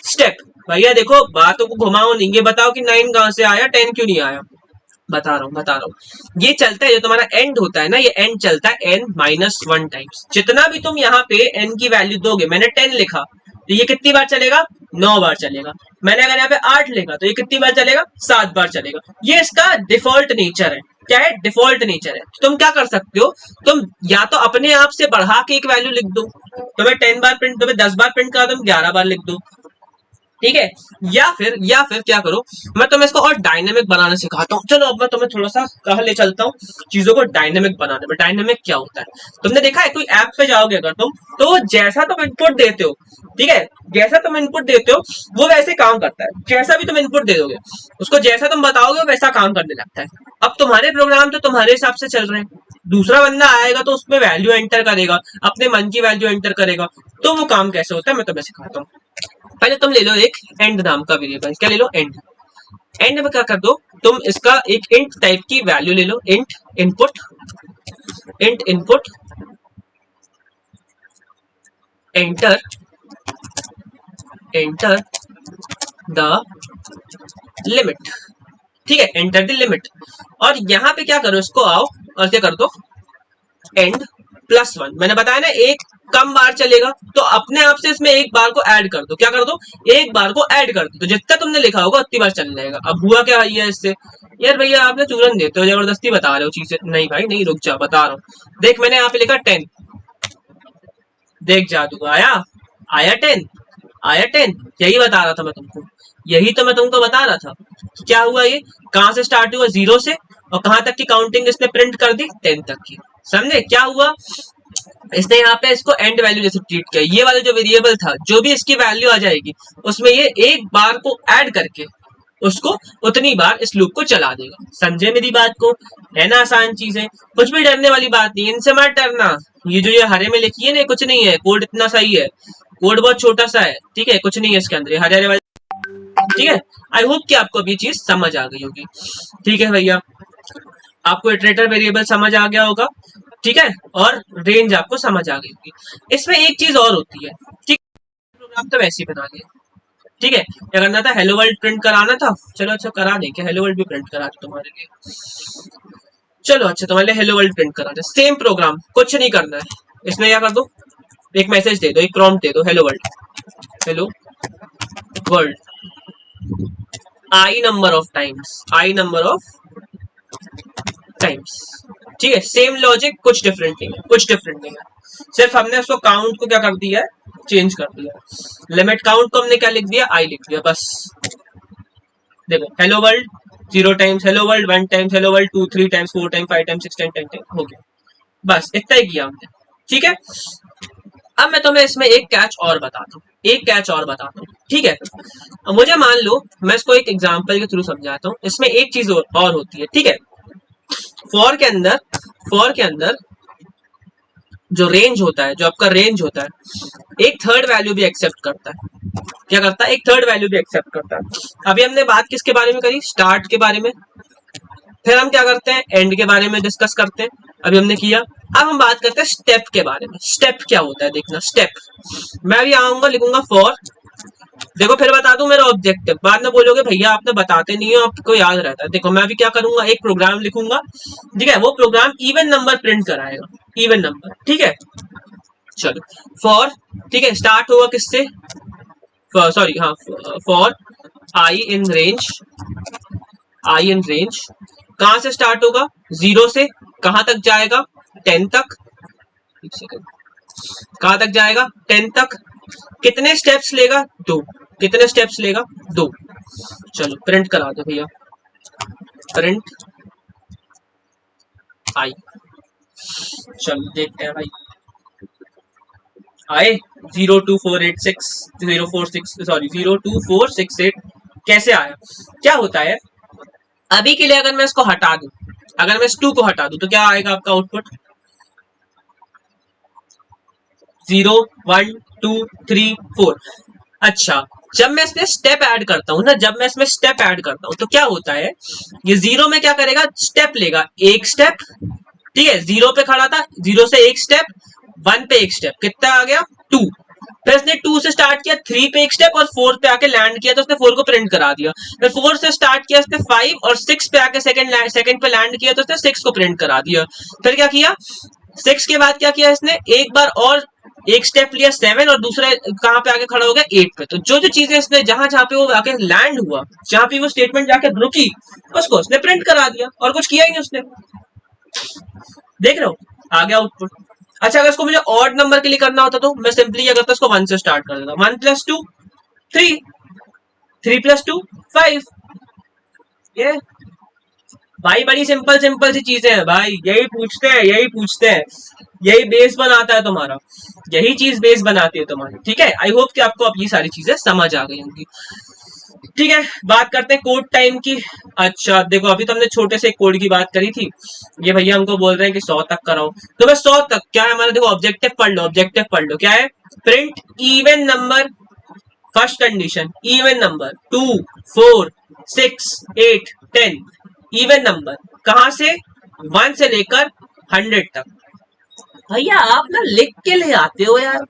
स्टेप। भैया देखो, बातों को घुमाओ नहीं, ये बताओ कि 9 कहां से आया, 10 क्यों नहीं आया। बता रहा हूँ, ये चलता है, जो तुम्हारा एंड होता है ना, ये एंड चलता है n-1 टाइम्स। जितना भी तुम यहाँ पे n की वैल्यू दोगे, मैंने 10 लिखा तो ये कितनी बार चलेगा, 9 बार चलेगा। मैंने अगर यहाँ पे 8 लिखा तो ये कितनी बार चलेगा, 7 बार चलेगा। ये इसका डिफॉल्ट नेचर है। क्या है, डिफॉल्ट नेचर है। तुम क्या कर सकते हो, तुम या तो अपने आप से बढ़ा के एक वैल्यू लिख दो, तुम्हें 10 बार प्रिंट, तुम्हें 10 बार प्रिंट करा, तुम 11 बार लिख दो। ठीक है, या फिर क्या करो, मैं तुम्हें इसको और डायनेमिक बनाना सिखाता हूँ। चलो अब मैं तुम्हें थोड़ा सा कहा ले चलता हूँ चीजों को डायनेमिक बनाने में। डायनेमिक क्या होता है, तुमने देखा है, कोई ऐप पे जाओगे अगर तुम, तो जैसा तुम इनपुट देते हो, ठीक है, जैसा तुम इनपुट देते हो वो वैसे काम करता है। जैसा भी तुम इनपुट दे दोगे, उसको जैसा तुम बताओगे वो वैसा काम करने लगता है। अब तुम्हारे प्रोग्राम तो तुम्हारे हिसाब से चल रहे हैं, दूसरा बंदा आएगा तो उसमें वैल्यू एंटर करेगा, अपने मन की वैल्यू एंटर करेगा, तो वो काम कैसे होता है मैं तुम्हें सिखाता हूँ। पहले तुम ले लो एक एंड नाम का वेरिएबल, क्या ले लो, एंड। एंड में क्या कर दो, तुम इसका एक इंट टाइप की वैल्यू ले लो, int input, int input enter, enter the limit. ठीक है, एंटर द लिमिट। और यहाँ पे क्या करो, इसको आओ और क्या कर दो, एंड +1। मैंने बताया ना, एक कम बार चलेगा, तो अपने आप से इसमें एक बार को ऐड कर दो। क्या कर दो, एक बार को ऐड कर दो, तो जितना तुमने लिखा होगा उतनी बार चल जाएगा। अब हुआ क्या है इससे, यार भैया आपने चूरन देते हो, जबरदस्ती बता रहे हो चीजें। नहीं भाई नहीं, रुक जा, बता रहा हूँ। देख, मैंने यहाँ पे लिखा 10, देख जादू आया, आया 10, आया 10। यही बता रहा था मैं तुमको, यही तो मैं तुमको बता रहा था। क्या हुआ, ये कहां से स्टार्ट हुआ, 0 से, और कहां तक की काउंटिंग इसने प्रिंट कर दी, 10 तक की। समझे क्या हुआ, इसने यहाँ पे इसको एंड वैल्यू जैसे ट्रीट किया। ये वाला जो वेरिएबल था, जो भी इसकी वैल्यू आ जाएगी, उसमें ये एक बार को ऐड करके उसको उतनी बार इस लूप को चला देगा। समझे मेरी बात को, है ना आसान चीज है, कुछ भी डरने वाली बात नहीं, इनसे मत डरना। ये जो ये हरे में लिखी है ना, कुछ नहीं है, कोड इतना सही है, कोड बहुत छोटा सा है, ठीक है, कुछ नहीं है इसके अंदर, ये हरे हरे वाले। ठीक है, आई होप कि आपको अभी चीज समझ आ गई होगी। ठीक है भैया, आपको इटरेटर वेरिएबल समझ आ गया होगा, ठीक है, और रेंज आपको समझ आ गई होगी। इसमें एक चीज और होती है, ठीक, प्रोग्राम तो वैसे ही बना लिया, ठीक है। क्या करना था, हेलो वर्ल्ड प्रिंट कराना था, चलो अच्छा करा दें, क्या हेलो वर्ल्ड भी प्रिंट करा दे तुम्हारे लिए, चलो अच्छा तुम्हारे लिए हेलो वर्ल्ड प्रिंट करा दे। सेम प्रोग्राम, कुछ नहीं करना है, इसमें क्या कर दो, एक मैसेज दे दो, एक प्रॉम्प्ट दे दो, hello world, hello world, I number of times, I number of times. ठीक है, सेम लॉजिक, कुछ डिफरेंट नहीं है, कुछ डिफरेंट नहीं है, सिर्फ हमने उसको काउंट को क्या कर दिया है, चेंज कर दिया। लिमिट काउंट को हमने क्या लिख दिया, आई लिख दिया, बस। देखो, hello world 0 times, hello world 1 times, hello world 2 3 times, 4 times, 5 times, 6 times, 10 times, हो गया, बस इतना ही किया हमने। ठीक है, अब मैं तुम्हें इसमें एक कैच और बताता हूँ, एक कैच और बताता हूँ, ठीक है। अब मुझे मान लो, मैं इसको एक एग्जांपल के थ्रू समझाता हूँ। इसमें एक चीज और होती है, ठीक है, फॉर के अंदर, फॉर के अंदर जो रेंज होता है, जो आपका रेंज होता है, एक थर्ड वैल्यू भी एक्सेप्ट करता है। क्या करता है, एक थर्ड वैल्यू भी एक्सेप्ट करता है। अभी हमने बात किसके बारे में करी, स्टार्ट के बारे में, फिर हम क्या करते हैं, एंड के बारे में डिस्कस करते हैं, अभी हमने किया। अब हम बात करते हैं स्टेप के बारे में। स्टेप क्या होता है, देखना, स्टेप मैं अभी आऊंगा, लिखूंगा फॉर, देखो फिर बता दूं मेरा ऑब्जेक्टिव, बाद में बोलोगे भैया आपने बताते नहीं हो, आपको याद रहता है। देखो मैं अभी क्या करूंगा, एक प्रोग्राम लिखूंगा, ठीक है, वो प्रोग्राम इवन नंबर प्रिंट कराएगा, इवन नंबर, ठीक है। चलो फॉर, ठीक है, स्टार्ट होगा किससे, सॉरी हाँ, for I in range, I in range कहां से स्टार्ट होगा, 0 से कहां तक जाएगा, 10 तक, एक सेकंड, कहां तक जाएगा, 10 तक। कितने स्टेप्स लेगा, 2, कितने स्टेप्स लेगा, 2। चलो प्रिंट करा दो भैया, प्रिंट आई, चलो देखते हैं भाई, आए 02486 046 सॉरी 02468 कैसे आया, क्या होता है अभी के लिए, अगर मैं इसको हटा दूं, अगर मैं इस 2 को हटा दूं तो क्या आएगा आपका आउटपुट, 0 1 2 3 4। अच्छा, जब मैं इसमें स्टेप ऐड करता हूँ ना, जब मैं इसमें स्टेप ऐड करता हूँ तो क्या होता है, ये 0 में क्या करेगा, स्टेप लेगा, एक स्टेप, ठीक है, 0 पे खड़ा था, 0 से एक स्टेप, 1 पे एक स्टेप, कितना आ गया 2, फिर इसने 2 से स्टार्ट किया, 3 पे एक स्टेप और 4 पे आके लैंड किया तो उसने 4 को प्रिंट करा दिया, फिर 4 से स्टार्ट किया उसने 5 और 6 पे आके सेकंड पे लैंड किया तो उसने 6 को प्रिंट करा दिया, फिर क्या किया 6 के बाद क्या किया इसने, एक बार और एक स्टेप लिया 7 और दूसरा कहां पे आके खड़ा हो गया 8 पे, तो जो जो चीजें इसने जहां जहां पे वो आके लैंड हुआ, जहां पे वो स्टेटमेंट जाके रुकी, उसको उसने प्रिंट करा दिया और कुछ किया ही नहीं उसने, देख रहे हो, आ गया आउटपुट। अच्छा, अगर इसको मुझे ऑड नंबर के लिए करना होता तो मैं सिंपली क्या करता, इसको 1 से स्टार्ट कर देता, 1 + 2 3, 3 + 2 5, ये भाई बड़ी सिंपल सिंपल सी चीजें हैं भाई, यही पूछते हैं, यही पूछते हैं, यही बेस बनाता है तुम्हारा, यही चीज बेस बनाती है तुम्हारी, ठीक है। आई होप कि आपको अब ये सारी चीजें समझ आ गई होंगी, ठीक है। बात करते हैं कोड टाइम की। अच्छा देखो, अभी तो हमने छोटे से कोड की बात करी थी, ये भैया हमको बोल रहे हैं कि 100 तक कराओ, तो मैं 100 तक, क्या है हमारा, देखो ऑब्जेक्टिव पढ़ लो, ऑब्जेक्टिव पढ़ लो, क्या है, print even number, first condition even number 2 4 6 8 10, even number कहां से, 1 से लेकर 100 तक। भैया आप ना लिख के ले आते हो यार,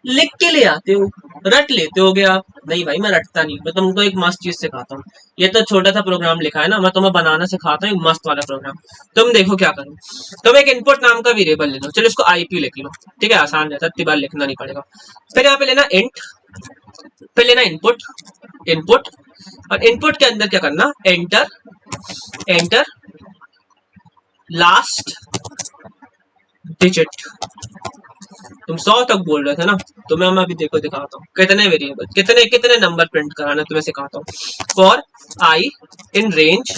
लिख के ले आते हो, रट लेते हो गया आप, नहीं भाई मैं रटता नहीं, मैं तुमको एक मस्त चीज सिखाता हूँ, ये तो छोटा सा प्रोग्राम लिखा है ना, मैं तुम्हें बनाना सिखाता हूँ मस्त वाला प्रोग्राम, तुम देखो क्या करो, तुम एक इनपुट नाम का वेरिएबल ले लो, चलो इसको आईपी लिख लो, ठीक है, आसान रहता है, इतनी बार लिखना नहीं पड़ेगा। फिर यहाँ पे लेना इंट, फिर लेना इनपुट, इनपुट, और इनपुट के अंदर क्या करना, एंटर, एंटर लास्ट डिजिट। तुम 100 तक बोल रहे थे ना, तो मैं अभी देखो दिखाता हूँ कितने वेरिएबल, कितने कितने नंबर प्रिंट कराना तुम्हें सिखाता हूँ। For I in range,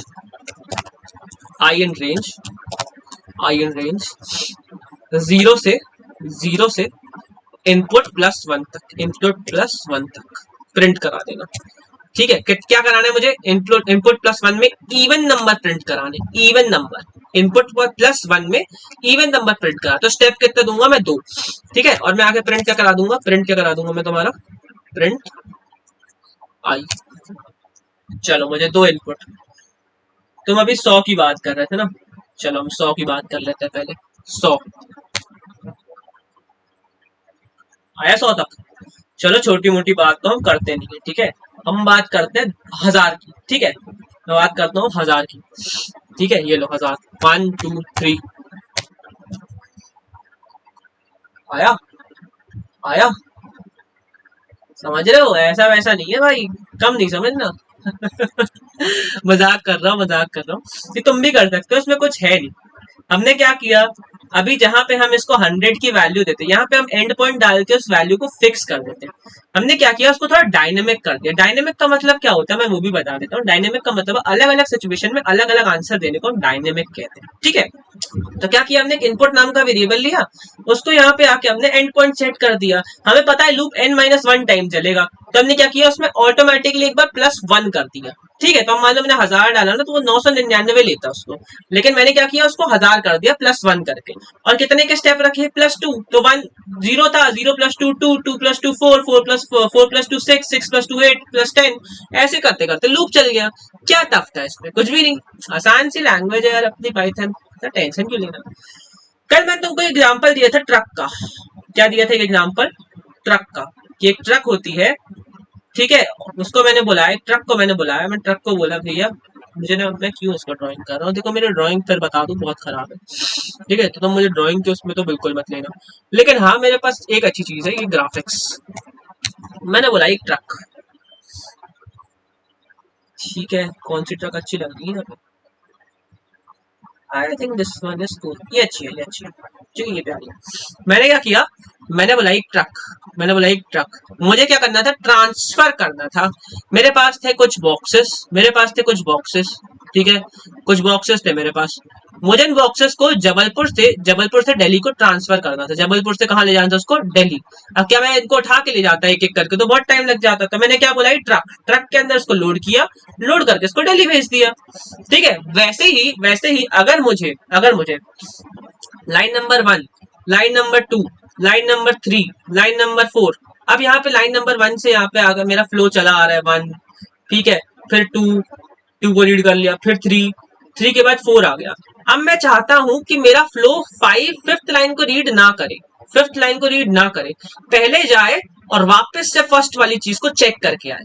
I in range, I in range 0 से इनपुट +1 तक, इनपुट +1 तक प्रिंट करा देना, ठीक है। क्या कराना है मुझे, इनपुट इनपुट +1 में इवन नंबर प्रिंट कराने, इवन नंबर, इनपुट +1 में इवन नंबर प्रिंट करा, तो स्टेप कितने दूंगा मैं 2, ठीक है। और मैं आगे प्रिंट क्या करा दूंगा, प्रिंट क्या करा दूंगा मैं तुम्हारा, प्रिंट आई। चलो मुझे 2 इनपुट, तुम अभी 100 की बात कर रहे थे ना, चलो हम 100 की बात कर लेते हैं पहले, 100 आया 100 तक, चलो छोटी मोटी बात तो हम करते नहीं है, ठीक है, हम बात करते हैं 1000 की, ठीक है, मैं बात करता हूँ 1000 की, ठीक है, ये लो 1000, 1 2 3, आया, आया, समझ रहे हो, ऐसा वैसा नहीं है भाई, कम नहीं समझना मजाक कर रहा हूँ, मजाक कर रहा हूँ, ये तुम भी कर सकते हो, इसमें कुछ है नहीं। हमने क्या किया, अभी जहां पे हम इसको 100 की वैल्यू देते हैं, यहाँ पे हम एंड पॉइंट डाल के उस वैल्यू को फिक्स कर देते हैं। हमने क्या किया, उसको थोड़ा डायनेमिक कर दिया। डायनेमिक का मतलब क्या होता है, मैं वो भी बता देता हूँ। डायनेमिक का मतलब अलग अलग सिचुएशन में अलग अलग आंसर देने को हम डायनेमिक कहते हैं, ठीक है। तो क्या किया हमने, एक इनपुट नाम का वेरिएबल लिया, उसको यहाँ पे आके हमने एंड पॉइंट सेट कर दिया। हमें पता है लूप n-1 टाइम चलेगा, तो हमने क्या किया, उसमें ऑटोमेटिकली एक बार +1 कर दिया, ठीक है। तो हम मान लो मैंने 1000 डाला ना, तो वो 999 लेता उसको, लेकिन मैंने क्या किया, उसको 1000 कर दिया +1 करके, और कितने के स्टेप रखे, +2, तो 1 0 था, 0 + 2 2, 2 + 2 4, 4 + 2 6, 6 + 2 8 +10, ऐसे करते करते लूप चल गया। क्या टफ था इसमें, कुछ भी नहीं, आसान सी लैंग्वेज है यार अपनी पाइथन, तो टेंशन क्यों लेना। कल मैंने तुमको एग्जांपल दिया था ट्रक का, क्या दिया था एक एग्जांपल, ट्रक का, कि एक ट्रक होती है, ठीक है, उसको मैंने बुलाया, ट्रक को मैंने बुलाया, मैं ट्रक को बोला भैया मुझे ना, मैं क्यों इसको ड्राइंग कर रहा हूँ, देखो मेरी ड्राइंग फिर बता दूं बहुत खराब है, ठीक है, तो तुम मुझे ड्राइंग के उसमें तो बिल्कुल मत लेना, लेकिन हाँ मेरे पास एक अच्छी चीज है, ये ग्राफिक्स। मैंने बोला एक ट्रक, ठीक है, कौन सी ट्रक अच्छी लग रही है, I think this one is cool, ये अच्छी है, ये अच्छी है, ठीक है, ये प्यारी है। मैंने क्या किया, मैंने बोला एक ट्रक, मैंने बोला एक ट्रक, मुझे क्या करना था, ट्रांसफर करना था। मेरे पास थे कुछ बॉक्सेस, मेरे पास थे कुछ बॉक्सेस, ठीक है, कुछ बॉक्सेस थे मेरे पास, मुझे इन बॉक्सेस को जबलपुर से दिल्ली को ट्रांसफर करना था। जबलपुर से कहाँ ले जाना था उसको? दिल्ली। अब क्या मैं इनको उठा के ले जाता एक एक करके तो बहुत टाइम लग जाता। तो मैंने क्या बोला, ट्रक के अंदर इसको लोड किया, लोड करके इसको दिल्ली भेज दिया। ठीक है, वैसे ही अगर मुझे line number 1, line number 2, line number 3, line number 4, अब यहाँ पे लाइन नंबर 1 से यहाँ पे अगर मेरा फ्लो चला आ रहा है 1, ठीक है, फिर 2 को रीड कर लिया, फिर 3 के बाद 4 आ गया। अब मैं चाहता हूं कि मेरा फ्लो 5th लाइन को रीड ना करे, 5th लाइन को रीड ना करे, पहले जाए और वापस से फर्स्ट वाली चीज को चेक करके आए।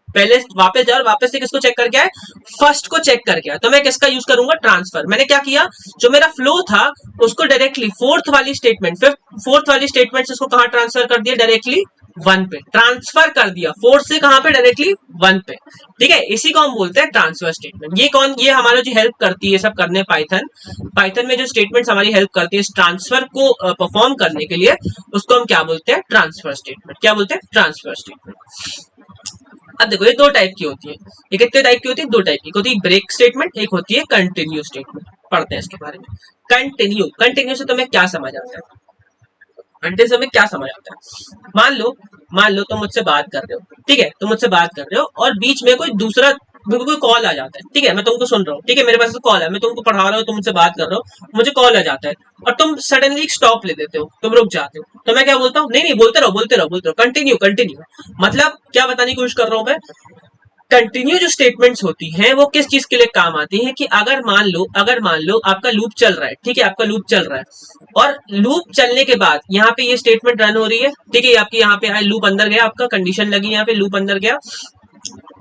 पहले वापस जाओ और वापस से किसको चेक करके आए? फर्स्ट को चेक करके आए। तो मैं किसका यूज करूंगा? ट्रांसफर। मैंने क्या किया, जो मेरा फ्लो था उसको डायरेक्टली फोर्थ वाली स्टेटमेंट से उसको कहां ट्रांसफर कर दिया? डायरेक्टली 1 पे ट्रांसफर कर दिया। 4 से कहां पे? डायरेक्टली 1 पे। ठीक है, इसी को हम बोलते हैं ट्रांसफर स्टेटमेंट। ये हमारा जो हेल्प करती है सब करने पाइथन में जो स्टेटमेंट हमारी हेल्प करती है इस ट्रांसफर को परफॉर्म करने के लिए, उसको हम क्या बोलते हैं? Transfer statement. क्या बोलते हैं? Transfer statement. अब देखो ये 2 टाइप की होती है। ये कितने टाइप की होती है? 2 टाइप की होती है, ब्रेक स्टेटमेंट, एक होती है कंटिन्यू स्टेटमेंट। पढ़ते हैं इसके बारे में। कंटिन्यू से तुम्हें क्या समझ आता है? कंटिन्यू से हमें क्या समझ आता है? मान लो तुम मुझसे बात कर रहे हो, ठीक है, तुम मुझसे बात कर रहे हो और बीच में कोई कॉल आ जाता है, ठीक है, मैं तुमको सुन रहा हूँ, ठीक है, मेरे पास कॉल है, मैं तुमको पढ़ा रहा हूँ, तुम मुझसे बात कर रहे हो, मुझे कॉल आ जाता है और तुम सडनली स्टॉप ले देते हो, तुम रुक जाते हो, तो मैं क्या बोलता हूँ? नहीं, बोलते रहो, कंटिन्यू। मतलब क्या बताने की कोशिश कर रहा हूँ मैं? कंटिन्यू जो स्टेटमेंट्स होती हैं वो किस चीज के लिए काम आती हैं कि अगर मान लो आपका लूप चल रहा है, ठीक है, आपका लूप चल रहा है और लूप चलने के बाद यहाँ पे ये स्टेटमेंट रन हो रही है, ठीक है, आपकी यहाँ पे लूप अंदर गया, आपका कंडीशन लगी, यहाँ पे लूप अंदर गया,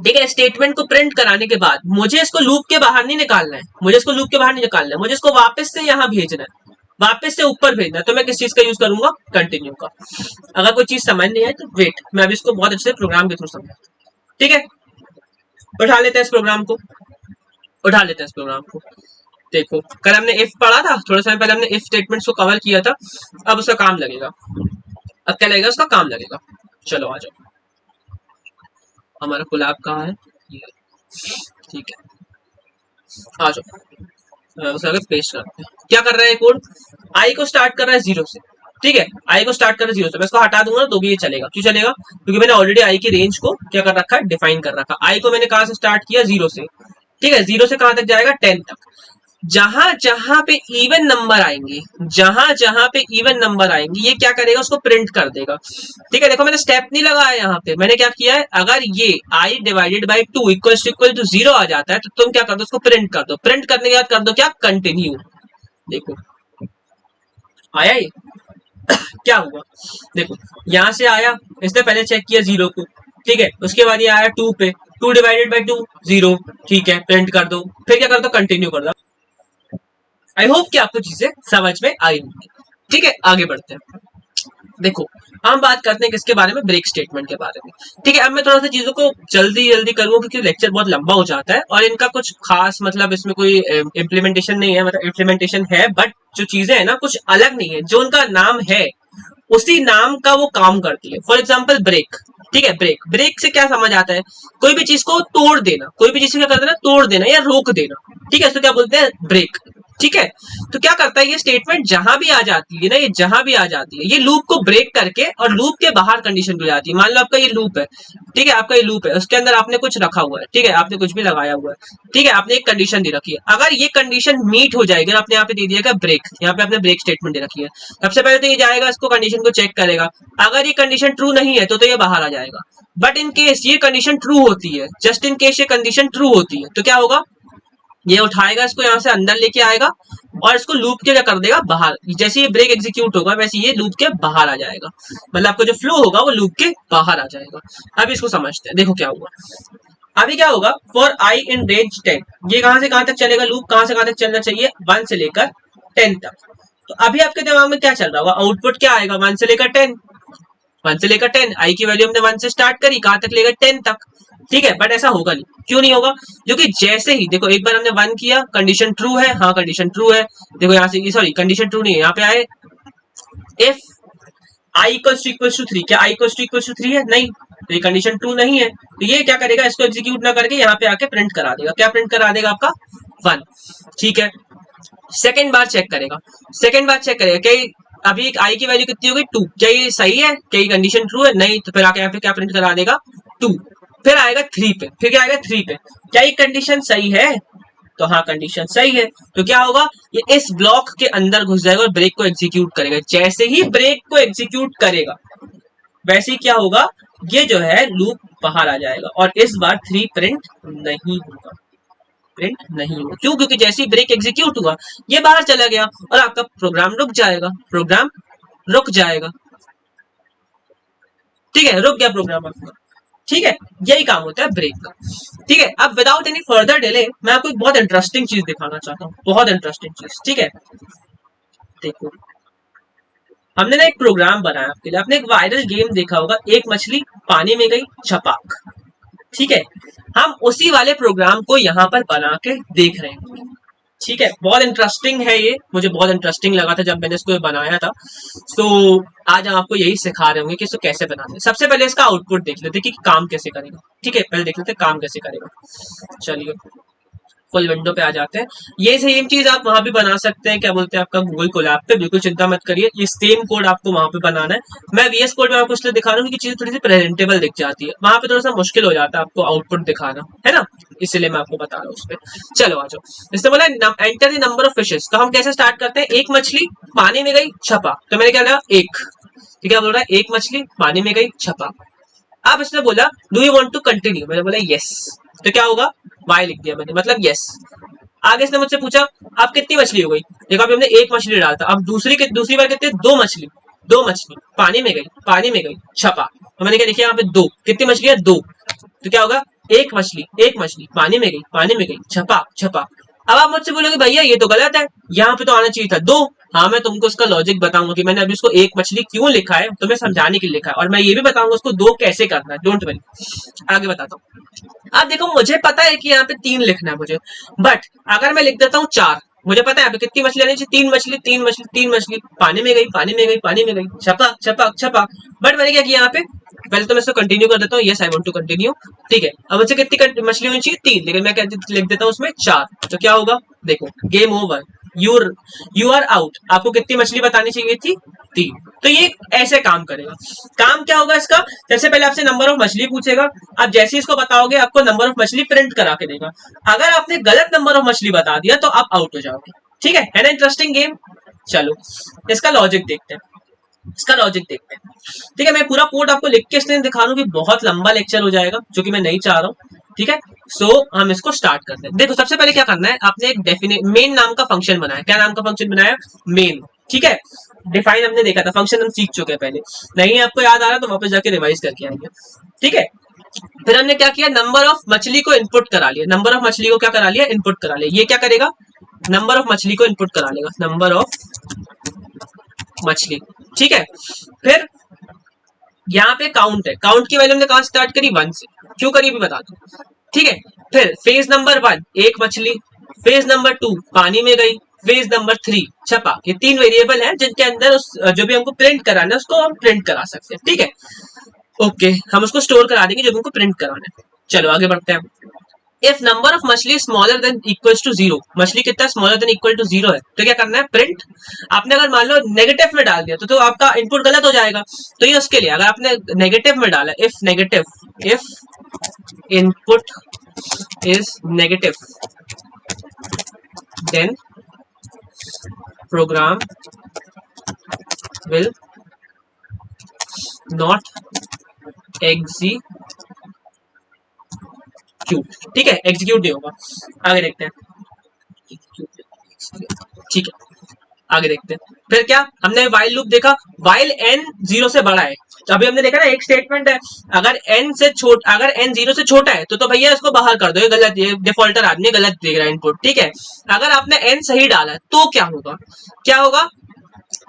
ठीक है, स्टेटमेंट को प्रिंट कराने के बाद मुझे इसको लूप के बाहर नहीं निकालना है, मुझे इसको वापस से यहाँ भेजना है, वापस से ऊपर भेजना है, तो मैं किस चीज का यूज करूंगा? कंटिन्यू का। अगर कोई चीज समझ नहीं आए तो वेट, मैं अभी इसको बहुत अच्छे से प्रोग्राम के थ्रू समझा, ठीक है, उठा लेते हैं इस प्रोग्राम को। देखो, कल हमने इफ पढ़ा था, थोड़ा समय पहले हमने इफ स्टेटमेंट्स को कवर किया था, अब उसका काम लगेगा। अब क्या लगेगा? उसका काम लगेगा। चलो आ जाओ, हमारा कोलैब कहाँ है? ठीक है, आ जाओ, उसे आगे पेस्ट करते हैं। क्या कर रहा है कोड? आई को स्टार्ट कर रहा है 0 से, ठीक है, आई को स्टार्ट कर रहा है 0 से। मैं इसको हटा दूंगा तो भी ये चलेगा। क्यों चलेगा? क्योंकि मैंने ऑलरेडी आई की रेंज को क्या कर रखा है? डिफाइन कर रखा। आई को मैंने कहां से स्टार्ट किया? 0 से, ठीक है, 0 से कहां तक जाएगा? 10 तक। जहां जहां पे इवन नंबर आएंगे, ये क्या करेगा? उसको प्रिंट कर देगा। ठीक है, देखो मैंने स्टेप नहीं लगाया यहाँ पे, मैंने क्या किया है, अगर ये i divided by 2 equal to 0 आ जाता है तो तुम क्या कर दो? उसको प्रिंट कर दो। प्रिंट करने के बाद कर दो क्या? कंटिन्यू। देखो आया ये क्या हुआ? देखो यहां से आया, इसने पहले चेक किया 0 को, ठीक है, उसके बाद ये आया 2 पे, 2 डिवाइडेड बाई 2 0, ठीक है, प्रिंट कर दो, फिर क्या कर दो? कंटिन्यू कर दो। आई होप कि आपको चीजें समझ में आई होंगी। ठीक है, आगे बढ़ते हैं। देखो हम बात करते हैं किसके बारे में? ब्रेक स्टेटमेंट के बारे में। ठीक है, अब मैं थोड़ा सा चीजों को जल्दी करूंगा क्योंकि लेक्चर बहुत लंबा हो जाता है और इनका कुछ खास मतलब इसमें कोई इम्प्लीमेंटेशन नहीं है, मतलब इम्प्लीमेंटेशन है बट जो चीजें है ना कुछ अलग नहीं है, जो उनका नाम है उसी नाम का वो काम करती है। फॉर एग्जाम्पल ब्रेक, ठीक है, ब्रेक से क्या समझ आता है? कोई भी चीज को तोड़ देना, कोई भी चीज को क्या कर देना? तोड़ देना या रोक देना, ठीक है, इसको क्या बोलते हैं? ब्रेक। ठीक है, तो क्या करता है ये स्टेटमेंट? जहां भी आ जाती है ना, ये जहां भी आ जाती है ये लूप को ब्रेक करके और लूप के बाहर कंडीशन को जाती है। मान लो आपका ये लूप है, ठीक है, आपका ये लूप है, उसके अंदर आपने कुछ रखा हुआ है, ठीक है, आपने कुछ भी लगाया हुआ है, ठीक है, आपने एक कंडीशन दे रखी है। अगर ये कंडीशन मीट हो जाएगी, आपने यहाँ पे दे दिया ब्रेक, यहाँ पे आपने ब्रेक स्टेटमेंट दे रखी है, सबसे पहले तो ये जाएगा, इसको कंडीशन को चेक करेगा, अगर ये कंडीशन ट्रू नहीं है तो ये बाहर आ जाएगा। बट इन केस ये कंडीशन ट्रू होती है, जस्ट इन केस ये कंडीशन ट्रू होती है, तो क्या होगा? ये उठाएगा, इसको यहाँ से अंदर लेके आएगा और इसको लूप के क्या कर देगा? बाहर। जैसे ये ब्रेक एग्जीक्यूट होगा वैसे ये लूप के बाहर आ जाएगा, मतलब आपका जो फ्लो होगा वो लूप के बाहर आ जाएगा। अब इसको समझते हैं, देखो क्या हुआ। अभी क्या होगा? फॉर आई इन रेंज 10, ये कहां से कहां तक चलेगा? लूप कहां से कहां तक चलना चाहिए? 1 से लेकर 10 तक। तो अभी आपके दिमाग में क्या चल रहा होगा? आउटपुट क्या आएगा? 1 से लेकर 10, 1 से लेकर 10, आई की वैल्यू हमने 1 से स्टार्ट करी, कहां तक लेकर? 10 तक, ठीक है, बट ऐसा होगा नहीं। क्यों नहीं होगा? क्योंकि जैसे ही देखो एक बार हमने 1 किया, कंडीशन ट्रू है, हाँ कंडीशन ट्रू है, देखो यहाँ से, सॉरी कंडीशन ट्रू नहीं है, यहाँ पे आए इफ आई इक्वल टू 3, क्या आई इक्वल टू 3 है? नहीं, तो ये कंडीशन ट्रू नहीं है, तो ये क्या करेगा? इसको एग्जीक्यूट ना करके यहाँ पे आके प्रिंट करा देगा। क्या प्रिंट करा देगा? आपका 1, ठीक है। सेकेंड बार चेक करेगा, सेकेंड बार चेक करेगा क्या अभी आई की वैल्यू कितनी होगी 2, क्या ये सही है, क्या ये कंडीशन ट्रू है, नहीं, तो फिर आके यहाँ पे क्या प्रिंट करा देगा 2, फिर आएगा 3 पे, फिर क्या आएगा 3 पे, क्या ये कंडीशन सही है, तो हाँ कंडीशन सही है, तो क्या होगा ये इस ब्लॉक के अंदर घुस जाएगा और ब्रेक को एग्जीक्यूट करेगा। जैसे ही ब्रेक को एग्जीक्यूट करेगा वैसे ही क्या होगा, ये जो है लूप बाहर आ जाएगा और इस बार 3 प्रिंट नहीं होगा, प्रिंट नहीं होगा। क्यों? क्योंकि जैसे ही ब्रेक एग्जीक्यूट हुआ ये बाहर चला गया और आपका प्रोग्राम रुक जाएगा, प्रोग्राम रुक जाएगा, ठीक है, रुक गया प्रोग्राम आपका, ठीक है, यही काम होता है ब्रेक का, ठीक है। अब विदाउट एनी फर्दर डिले मैं आपको एक बहुत इंटरेस्टिंग चीज दिखाना चाहता हूँ, बहुत इंटरेस्टिंग चीज, ठीक है। देखो हमने ना एक प्रोग्राम बनाया आपके लिए, आपने एक वायरल गेम देखा होगा, एक मछली पानी में गई छपाक, ठीक है, हम उसी वाले प्रोग्राम को यहाँ पर बना के देख रहे हैं, ठीक है। बहुत इंटरेस्टिंग है ये, मुझे बहुत इंटरेस्टिंग लगा था जब मैंने इसको बनाया था, तो आज हम आपको यही सिखा रहे होंगे कि इसको कैसे बनाते हैं। सबसे पहले इसका आउटपुट देख लेते कि काम कैसे करेगा, ठीक है, पहले देख लेते काम कैसे करेगा। चलिए फुल विंडो पे आ जाते हैं, ये सेम चीज आप वहां भी बना सकते हैं, क्या बोलते हैं आपका गूगल कोलैब पे, बिल्कुल चिंता मत करिए, ये सेम कोड आपको वहां पे बनाना है। मैं वीएस कोड में आपको इसलिए दिखा रहा हूँ क्योंकि चीज थोड़ी सी प्रेजेंटेबल दिख जाती है, वहां पे थोड़ा सा मुश्किल हो जाता है आपको आउटपुट दिखाना, है ना, इसलिए मैं आपको बता रहा हूँ उस पर। चलो आ जाओ, इसने बोला enter the number of fishes, तो हम कैसे स्टार्ट करते हैं, एक मछली पानी में गई छपा, तो मैंने क्या लिखा एक, ठीक है, बोल रहा है एक मछली पानी में गई छपा। अब इसने बोला do you want to continue, मैंने बोला यस, तो क्या होगा वाई लिख दिया मैंने, मतलब यस। आगे इसने मुझसे पूछा आप कितनी मछली हो गई, देखो अभी हमने एक मछली डाला था, अब दूसरी बार कितने, दो मछली पानी में गई, पानी में गई छपा, तो मैंने क्या देखिए यहाँ पे दो, कितनी मछली है दो, तो क्या होगा एक मछली पानी में गई, पानी में गई छपा छपा। अब आप मुझसे बोलोगे भैया ये तो गलत है, यहाँ पे तो आना चाहिए था दो। हाँ मैं तुमको उसका लॉजिक बताऊंगा कि मैंने अभी उसको एक मछली क्यों लिखा है, तुम्हें समझाने के लिए लिखा है, और मैं ये भी बताऊंगा उसको दो कैसे करना है, डोंट वरी, आगे बताता हूँ। अब देखो मुझे पता है कि यहाँ पे 3 लिखना है मुझे, बट अगर मैं लिख देता हूँ 4, मुझे पता है यहाँ पे कितनी मछली आनी चाहिए, 3 मछली पानी में गई, पानी में गई छपा छपा छपा, बट मैंने क्या किया यहाँ पे, पहले तो मैं इसको कंटिन्यू कर देता हूँ, yes I want to continue, ठीक है। अब मुझे कितनी मछली होनी चाहिए 3, लेकिन मैं लिख देता हूँ उसमें 4, तो क्या होगा देखो game over, you are out, आपको कितनी मछली बतानी चाहिए थी 3, तो ये ऐसे काम करेगा। काम क्या होगा इसका, सबसे पहले आपसे नंबर ऑफ मछली पूछेगा, आप जैसे इसको बताओगे आपको नंबर ऑफ मछली प्रिंट करा के देगा, अगर आपने गलत नंबर ऑफ मछली बता दिया तो आप आउट हो जाओगे, ठीक है ना, इंटरेस्टिंग गेम। चलो इसका लॉजिक देखते हैं, ठीक है। मैं पूरा कोड आपको लिख के इसलिए दिखा रहा हूँ कि बहुत लंबा लेक्चर हो जाएगा, जो कि मैं नहीं चाह रहा हूँ, ठीक है। सो हम इसको स्टार्ट करते हैं। देखो सबसे पहले क्या करना है, आपने एक मेन नाम का फंक्शन बनाया, क्या नाम का फंक्शन बनाया, मेन, ठीक है। डिफाइन हमने देखा था, फंक्शन हम सीख चुके हैं पहले, नहीं आपको याद आ रहा तो वापस जाके रिवाइज करके आएंगे, ठीक है। फिर हमने क्या किया, नंबर ऑफ मछली को इनपुट करा लिया, नंबर ऑफ मछली को क्या करा लिया, इनपुट करा लिया, ये क्या करेगा, नंबर ऑफ मछली को इनपुट करा लेगा, नंबर ऑफ मछली, ठीक है। फिर यहाँ पे काउंट है, काउंट की वैल्यू हमने कहां स्टार्ट करी 1 से, क्यों करी भी बता दो, ठीक है। फिर फेज नंबर 1 एक मछली, फेज नंबर 2 पानी में गई, फेज नंबर 3 छपा, ये 3 वेरिएबल हैं जिनके अंदर उस जो भी हमको प्रिंट कराना है उसको हम प्रिंट करा सकते हैं, ठीक है। ओके हम उसको स्टोर करा देंगे जब हमको प्रिंट कराना है। चलो आगे बढ़ते हैं। इफ नंबर ऑफ मछली स्मॉलर देन इक्वल्स टू 0, मछली कितना स्मॉलर देन इक्वल टू 0 है, तो क्या करना है प्रिंट। आपने अगर मान लो नेगेटिव में डाल दिया तो आपका इनपुट गलत हो जाएगा, तो ये उसके लिए अगर आपने नेगेटिव में डाला, if negative, if input is negative then program will not execute, ठीक है, एग्जीक्यूट नहीं होगा। आगे देखते हैं, ठीक है आगे देखते हैं। फिर क्या हमने वाइल लूप देखा, वाइल n 0 से बड़ा है, तो अभी हमने देखा ना एक स्टेटमेंट है, अगर n 0 से छोटा है तो भैया इसको बाहर कर दो, ये गलत, ये डिफॉल्टर आदमी गलत दे रहा है इनपुट, ठीक है। अगर आपने n सही डाला है तो क्या होगा,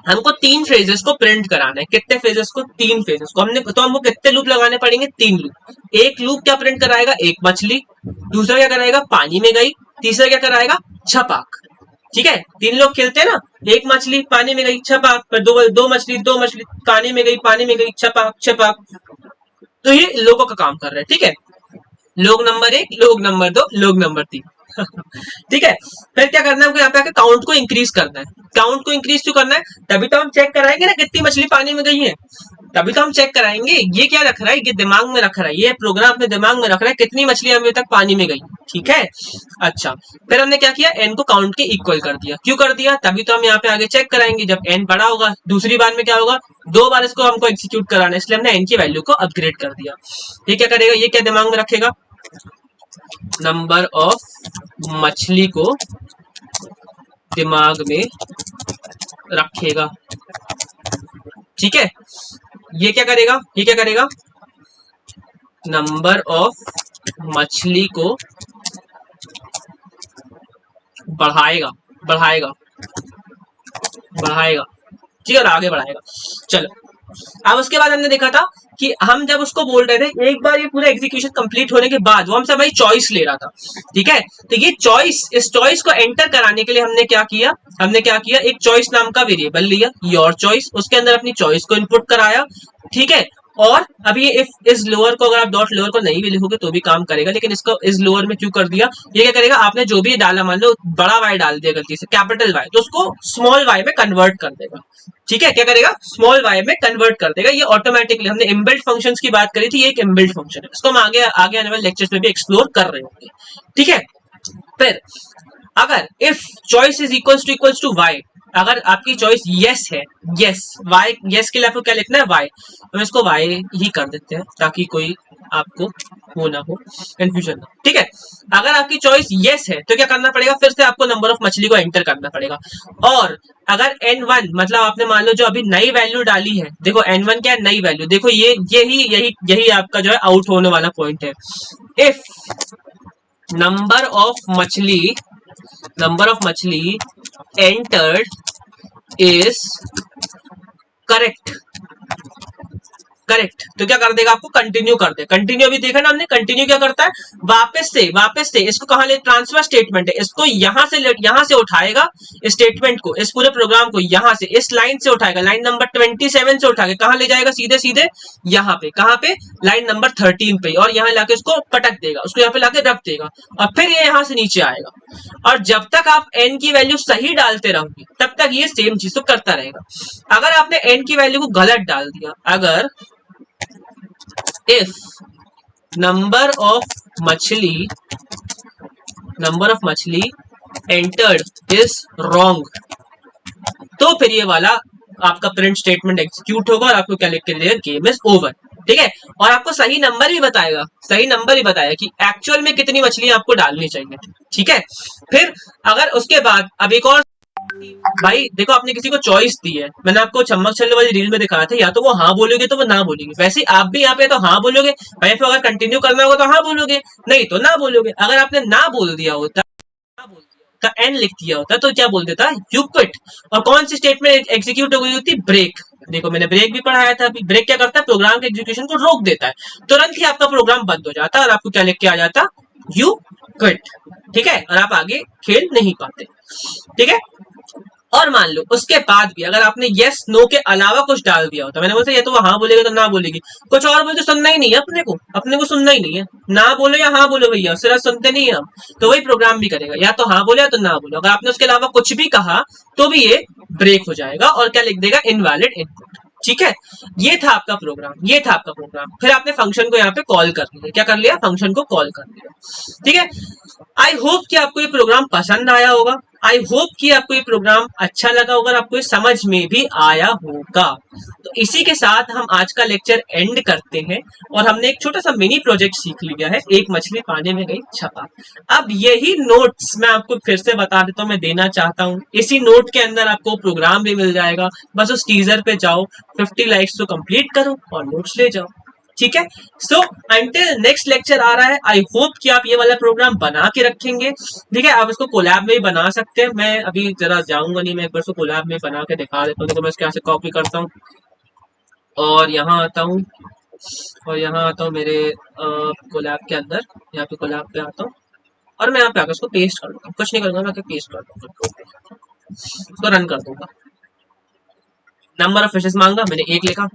हमको 3 फेजेस को प्रिंट कराना है, कितने फेजेस को, 3 फेजेस को, हमको कितने लूप लगाने पड़ेंगे, 3 लूप। एक लूप क्या प्रिंट कराएगा, एक मछली, दूसरा क्या कराएगा पानी में गई, तीसरा क्या कराएगा छपाक, ठीक है। 3 लोग खेलते हैं ना, एक मछली पानी में गई छपाक, पर दो मछली पानी में गई छपाक छपाक, तो ये लोगों का काम कर रहे हैं, ठीक है। लोग नंबर 1, लोग नंबर 2, लोग नंबर 3, ठीक है, फिर क्या करना है हमको यहाँ पे आके काउंट को इंक्रीज करना है। काउंट को इंक्रीज क्यों करना है? तभी तो हम चेक कराएंगे ना कितनी मछली पानी में गई है, तभी तो हम चेक कराएंगे। ये क्या रख रहा है, ये दिमाग में रख रहा है, ये प्रोग्राम अपने दिमाग में रख रहा है कितनी मछली अभी तक पानी में गई। ठीक है, अच्छा, फिर हमने क्या किया, एन को काउंट के इक्वल कर दिया। क्यों कर दिया? तभी तो हम यहाँ पे आगे चेक कराएंगे जब एन बड़ा होगा। दूसरी बार में क्या होगा, 2 बार इसको हमको एग्जीक्यूट कराना है, इसलिए हमने एन की वैल्यू को अपग्रेड कर दिया। ये क्या करेगा, ये क्या दिमाग में रखेगा, नंबर ऑफ मछली को दिमाग में रखेगा। ठीक है, ये क्या करेगा, ये क्या करेगा, नंबर ऑफ मछली को बढ़ाएगा, बढ़ाएगा, बढ़ाएगा। ठीक है, और आगे बढ़ाएगा। चलो, अब उसके बाद हमने देखा था कि हम जब उसको बोल रहे थे, एक बार ये पूरा एग्जीक्यूशन कंप्लीट होने के बाद वो हमसे भाई चॉइस ले रहा था। ठीक है, तो ये चॉइस, इस चॉइस को एंटर कराने के लिए हमने क्या किया, हमने क्या किया, एक चॉइस नाम का वेरिएबल लिया, योर चॉइस, उसके अंदर अपनी चॉइस को इनपुट कराया। ठीक है, और अभी इफ इज लोअर को अगर आप डॉट लोअर को नहीं भी लिखोगे तो भी काम करेगा, लेकिन इसको इज लोअर में क्यों कर दिया, ये क्या करेगा, आपने जो भी डाला, मान लो बड़ा वाई डाल दिया गलती से, कैपिटल वाई, तो उसको स्मॉल वाई में कन्वर्ट कर देगा। ठीक है, क्या करेगा, स्मॉल वाई में कन्वर्ट कर देगा। ये ऑटोमेटिकली, हमने इनबिल्ट फंक्शंस की बात करी थी, ये एक इनबिल्ट फंक्शन है, इसको हम आगे आगे आने वाले लेक्चर्स में भी एक्सप्लोर कर रहे होंगे। ठीक है, फिर अगर if choice is equals to Y, अगर आपकी चॉइस यस है, यस वाई, यस के लिए आपको क्या लिखना है, वाई, हम इसको वाई ही कर देते हैं ताकि कोई आपको वो ना हो, कंफ्यूजन ना। ठीक है, अगर आपकी चॉइस यस है तो क्या करना पड़ेगा, फिर से आपको नंबर ऑफ मछली को एंटर करना पड़ेगा। और अगर n1 मतलब आपने मान लो जो अभी नई वैल्यू डाली है, देखो n1 क्या है, नई वैल्यू, देखो ये यही यही यही आपका जो है आउट होने वाला पॉइंट है। इफ नंबर ऑफ मछली, नंबर ऑफ मछली एंटर्ड इज करेक्ट, करेक्ट, तो क्या कर देगा, आपको कंटिन्यू कर दे। कंटिन्यू अभी देखा ना हमने, कंटिन्यू क्या करता है, वापस से इसको कहां ले, ट्रांसफर स्टेटमेंट है, इसको यहां से उठाएगा स्टेटमेंट को, इस पूरे प्रोग्राम को यहां से, इस लाइन से उठाएगा, लाइन नंबर 27 से उठा के कहां ले जाएगा, सीधे सीधे यहाँ पे, कहां पे, लाइन नंबर 13 पे, और यहाँ लाके उसको पटक देगा, उसको यहाँ पे लाके रख देगा, और फिर ये यहाँ से नीचे आएगा। और जब तक आप n की वैल्यू सही डालते रहोगे तब तक ये सेम चीज तो करता रहेगा। अगर आपने n की वैल्यू को गलत डाल दिया, अगर if number of मछली entered is wrong, तो फिर ये वाला आपका प्रिंट स्टेटमेंट एग्जीक्यूट होगा और आपको क्या लिख के देगा, गेम इज ओवर। ठीक है, और आपको सही नंबर भी बताएगा, सही नंबर भी बताएगा कि एक्चुअल में कितनी मछलियां आपको डालनी चाहिए। ठीक है, फिर अगर उसके बाद अब एक और, भाई देखो आपने किसी को चॉइस दी है, मैंने आपको चम्मच छल्ले वाली रील में दिखाया था, या तो वो हाँ बोलोगे तो वो ना बोलेगी, वैसे ही आप भी यहाँ पे तो हाँ बोलोगे भाई, फिर अगर कंटिन्यू करना होगा तो हाँ बोलोगे, नहीं तो ना बोलोगे। अगर आपने ना बोल दिया होता, एन लिख दिया होता तो क्या बोल देता, यू क्विट। और कौन सी स्टेटमेंट एग्जीक्यूट हो गई होती, ब्रेक। देखो मैंने ब्रेक भी पढ़ाया था अभी, ब्रेक क्या करता है, प्रोग्राम के एग्जीक्यूशन को रोक देता है, तुरंत ही आपका प्रोग्राम बंद हो जाता है और आपको क्या लिख के आ जाता, यू क्विट। ठीक है, और आप आगे खेल नहीं पाते। ठीक है, और मान लो उसके बाद भी अगर आपने यस नो के अलावा कुछ डाल दिया होता, मैंने बोलता ये तो वो हाँ बोलेगा तो ना बोलेगी, कुछ और बोले तो सुनना ही नहीं है अपने को सुनना ही नहीं है, ना बोलो या हाँ बोलो भैया, सिर्फ सुनते नहीं है हम, तो वही प्रोग्राम भी करेगा, या तो हाँ बोले या तो ना बोलो। अगर आपने उसके अलावा कुछ भी कहा तो भी ये ब्रेक हो जाएगा और क्या लिख देगा, इनवैलिड इनपुट। ठीक है, ये था आपका प्रोग्राम, ये था आपका प्रोग्राम। फिर आपने फंक्शन को यहाँ पे कॉल कर लिया, क्या कर लिया, फंक्शन को कॉल कर लिया। ठीक है, आई होप कि आपको ये प्रोग्राम पसंद आया होगा, आई होप कि आपको ये प्रोग्राम अच्छा लगा होगा, आपको ये समझ में भी आया होगा। तो इसी के साथ हम आज का लेक्चर एंड करते हैं, और हमने एक छोटा सा मिनी प्रोजेक्ट सीख लिया है, एक मछली पानी में गई छपा। अब यही नोट्स मैं आपको फिर से बता देता हूँ, मैं देना चाहता हूँ, इसी नोट के अंदर आपको प्रोग्राम भी मिल जाएगा, बस उस टीजर पे जाओ, 50 लाइक्स तो कंप्लीट करो और नोट्स ले जाओ। ठीक है, सो अंटिल नेक्स्ट लेक्चर आ रहा है, आई होप कि आप ये वाला प्रोग्राम बना के रखेंगे। ठीक है, आप इसको कोलैब में भी बना सकते हैं, मैं अभी जरा जाऊंगा नहीं, मैं एक बार इसको कोलैब में बना के दिखा देता हूँ। देखो मैं इसके यहाँ से कॉपी करता हूँ और यहाँ आता हूँ, और यहाँ आता हूँ मेरे कोलैब के अंदर, यहाँ पे कोलैब पे आता हूँ और मैं यहाँ पे आकर इसको पेस्ट कर दूंगा, कुछ नहीं करूंगा, मैं पेस्ट कर दूंगा, इसको रन कर दूंगा। नंबर ऑफ फिशेस मांगा, मैंने 1 लिखा,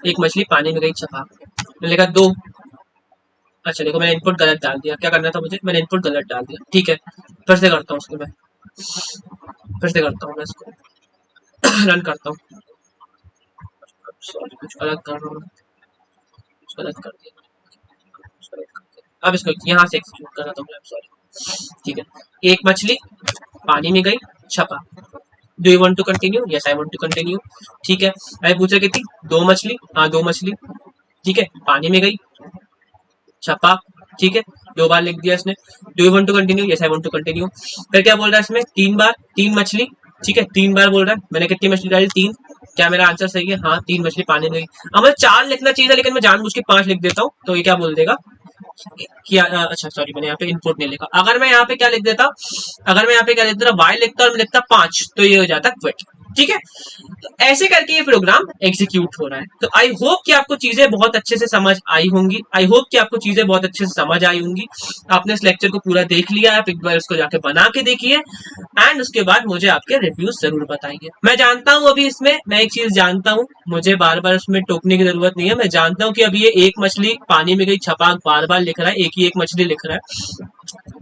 एक मछली पानी में गई छपा, मैंने लिखा 2, अच्छा देखो मैंने इनपुट गलत डाल दिया, क्या करना था मुझे, मैंने इनपुट गलत डाल दिया, ठीक है फिर से करता हूँ उसको मैं, फिर से करता हूँ मैं इसको रन करता हूँ। सॉरी कुछ अलग कर रहा हूँ, कुछ गलत कर दिया, कुछ गलत कर दिया। अब इसको यहाँ से एक्सिक्यूट कर रहा था मैं, सॉरी। ठीक है, एक मछली पानी में गई, छपा। Do you want to continue, yes I want to continue. ठीक है, मैं पूछ रहा थी दो मछली, हाँ दो मछली, ठीक है पानी में गई, छपा। ठीक है, दो बार लिख दिया इसने। Do you want to continue, yes I want to continue. फिर क्या बोल रहा है इसमें, तीन बार, तीन मछली, ठीक है तीन बार बोल रहा है। मैंने कितनी मछली डाली, तीन। क्या मेरा आंसर सही है, हाँ तीन मछली पानी में गई। अब मुझे चार लिखना चाहिए था लेकिन मैं जानबूझ के पांच लिख देता हूँ, तो ये क्या बोल देगा कि अच्छा सॉरी मैंने यहाँ पे इनपुट नहीं लिखा। अगर मैं यहाँ पे क्या लिख देता, अगर मैं यहाँ पे क्या लिख देता वाई लिखता और मैं लिखता पांच, तो ये हो जाता क्विट। ठीक है, तो ऐसे करके ये प्रोग्राम एग्जीक्यूट हो रहा है। तो आई होप कि आपको चीजें बहुत अच्छे से समझ आई होंगी, आई होप कि आपको चीजें बहुत अच्छे से समझ आई होंगी। आपने इस लेक्चर को पूरा देख लिया, आप एक बार इसको जाके बना के देखिए एंड उसके बाद मुझे आपके रिव्यूज जरूर बताइए। मैं जानता हूँ अभी इसमें, मैं एक चीज जानता हूँ, मुझे बार बार उसमें टोकने की जरूरत नहीं है। मैं जानता हूँ कि अभी ये एक मछली पानी में गई, छपाक बार बार लिख रहा है, एक ही एक मछली लिख रहा है,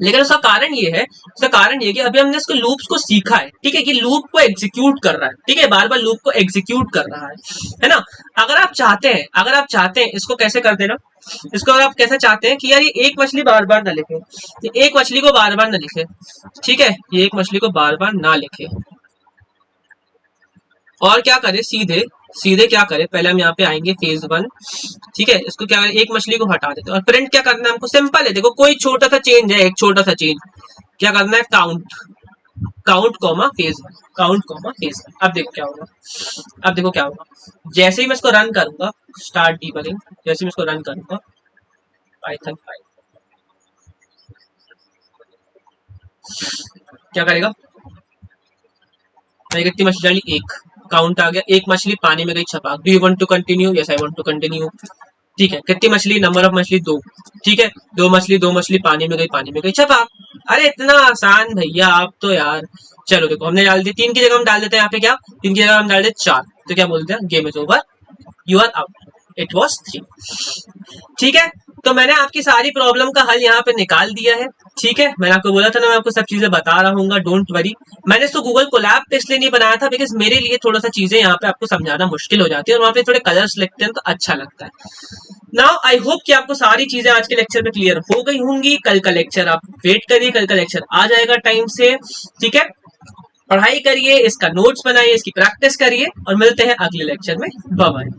लेकिन उसका कारण ये है, उसका कारण ये कि अभी हमने इसको लूप्स को सीखा है। ठीक है, कि लूप को एग्जीक्यूट कर रहा है, ठीक है बार बार लूप को एग्जीक्यूट कर रहा है ना। अगर आप चाहते हैं, अगर आप चाहते हैं इसको कैसे कर देना, इसको अगर आप कैसे चाहते हैं कि यार ये एक मछली बार बार ना लिखे, एक मछली को बार बार ना लिखे, ठीक है ये एक मछली को बार बार ना लिखे, और क्या करे, सीधे सीधे क्या करे, पहले हम यहाँ पे आएंगे फेज वन, ठीक है इसको क्या करें, एक मछली को हटा देते हैं और प्रिंट क्या करना है हमको, सिंपल है, देखो कोई छोटा सा चेंज है, एक छोटा सा चेंज, क्या करना है, count, count comma phase one, count comma phase one. अब देखो क्या होगा, अब देखो क्या होगा, जैसे ही मैं इसको रन करूंगा, स्टार्ट डीबगिंग, जैसे मैं इसको रन करूंगा पाइथन 5, क्या करेगा, मैंने कितनी मछली डाली, एक, काउंट आ गया, एक मछली पानी में गई, छपा। Do you want to continue, yes I want to continue. ठीक है, कितनी मछली, नंबर ऑफ मछली दो, ठीक है दो मछली पानी में गई, पानी में गई, छपा। अरे इतना आसान भैया आप तो यार। चलो देखो हमने डाल दी, तीन की जगह हम डाल देते हैं यहाँ पे क्या, तीन की जगह हम डाल देते चार, तो क्या बोलते हैं, game is over, you are out, it was 3। ठीक है, तो मैंने आपकी सारी प्रॉब्लम का हल यहाँ पे निकाल दिया है। ठीक है, मैंने आपको बोला था ना मैं आपको सब चीजें बता रहा हूँ, डोंट वरी। मैंने इसको गूगल कोलैब पे इसलिए नहीं बनाया था बिकॉज मेरे लिए थोड़ा सा चीजें यहाँ पे आपको समझाना मुश्किल हो जाती है और वहाँ पे थोड़े कलर्स लिखते हैं तो अच्छा लगता है। नाउ आई होप कि आपको सारी चीजें आज के लेक्चर में क्लियर हो गई होंगी। कल का लेक्चर आप वेट करिए, कल का लेक्चर आ जाएगा टाइम से। ठीक है, पढ़ाई करिए, इसका नोट्स बनाइए, इसकी प्रैक्टिस करिए और मिलते हैं अगले लेक्चर में। Bye bye.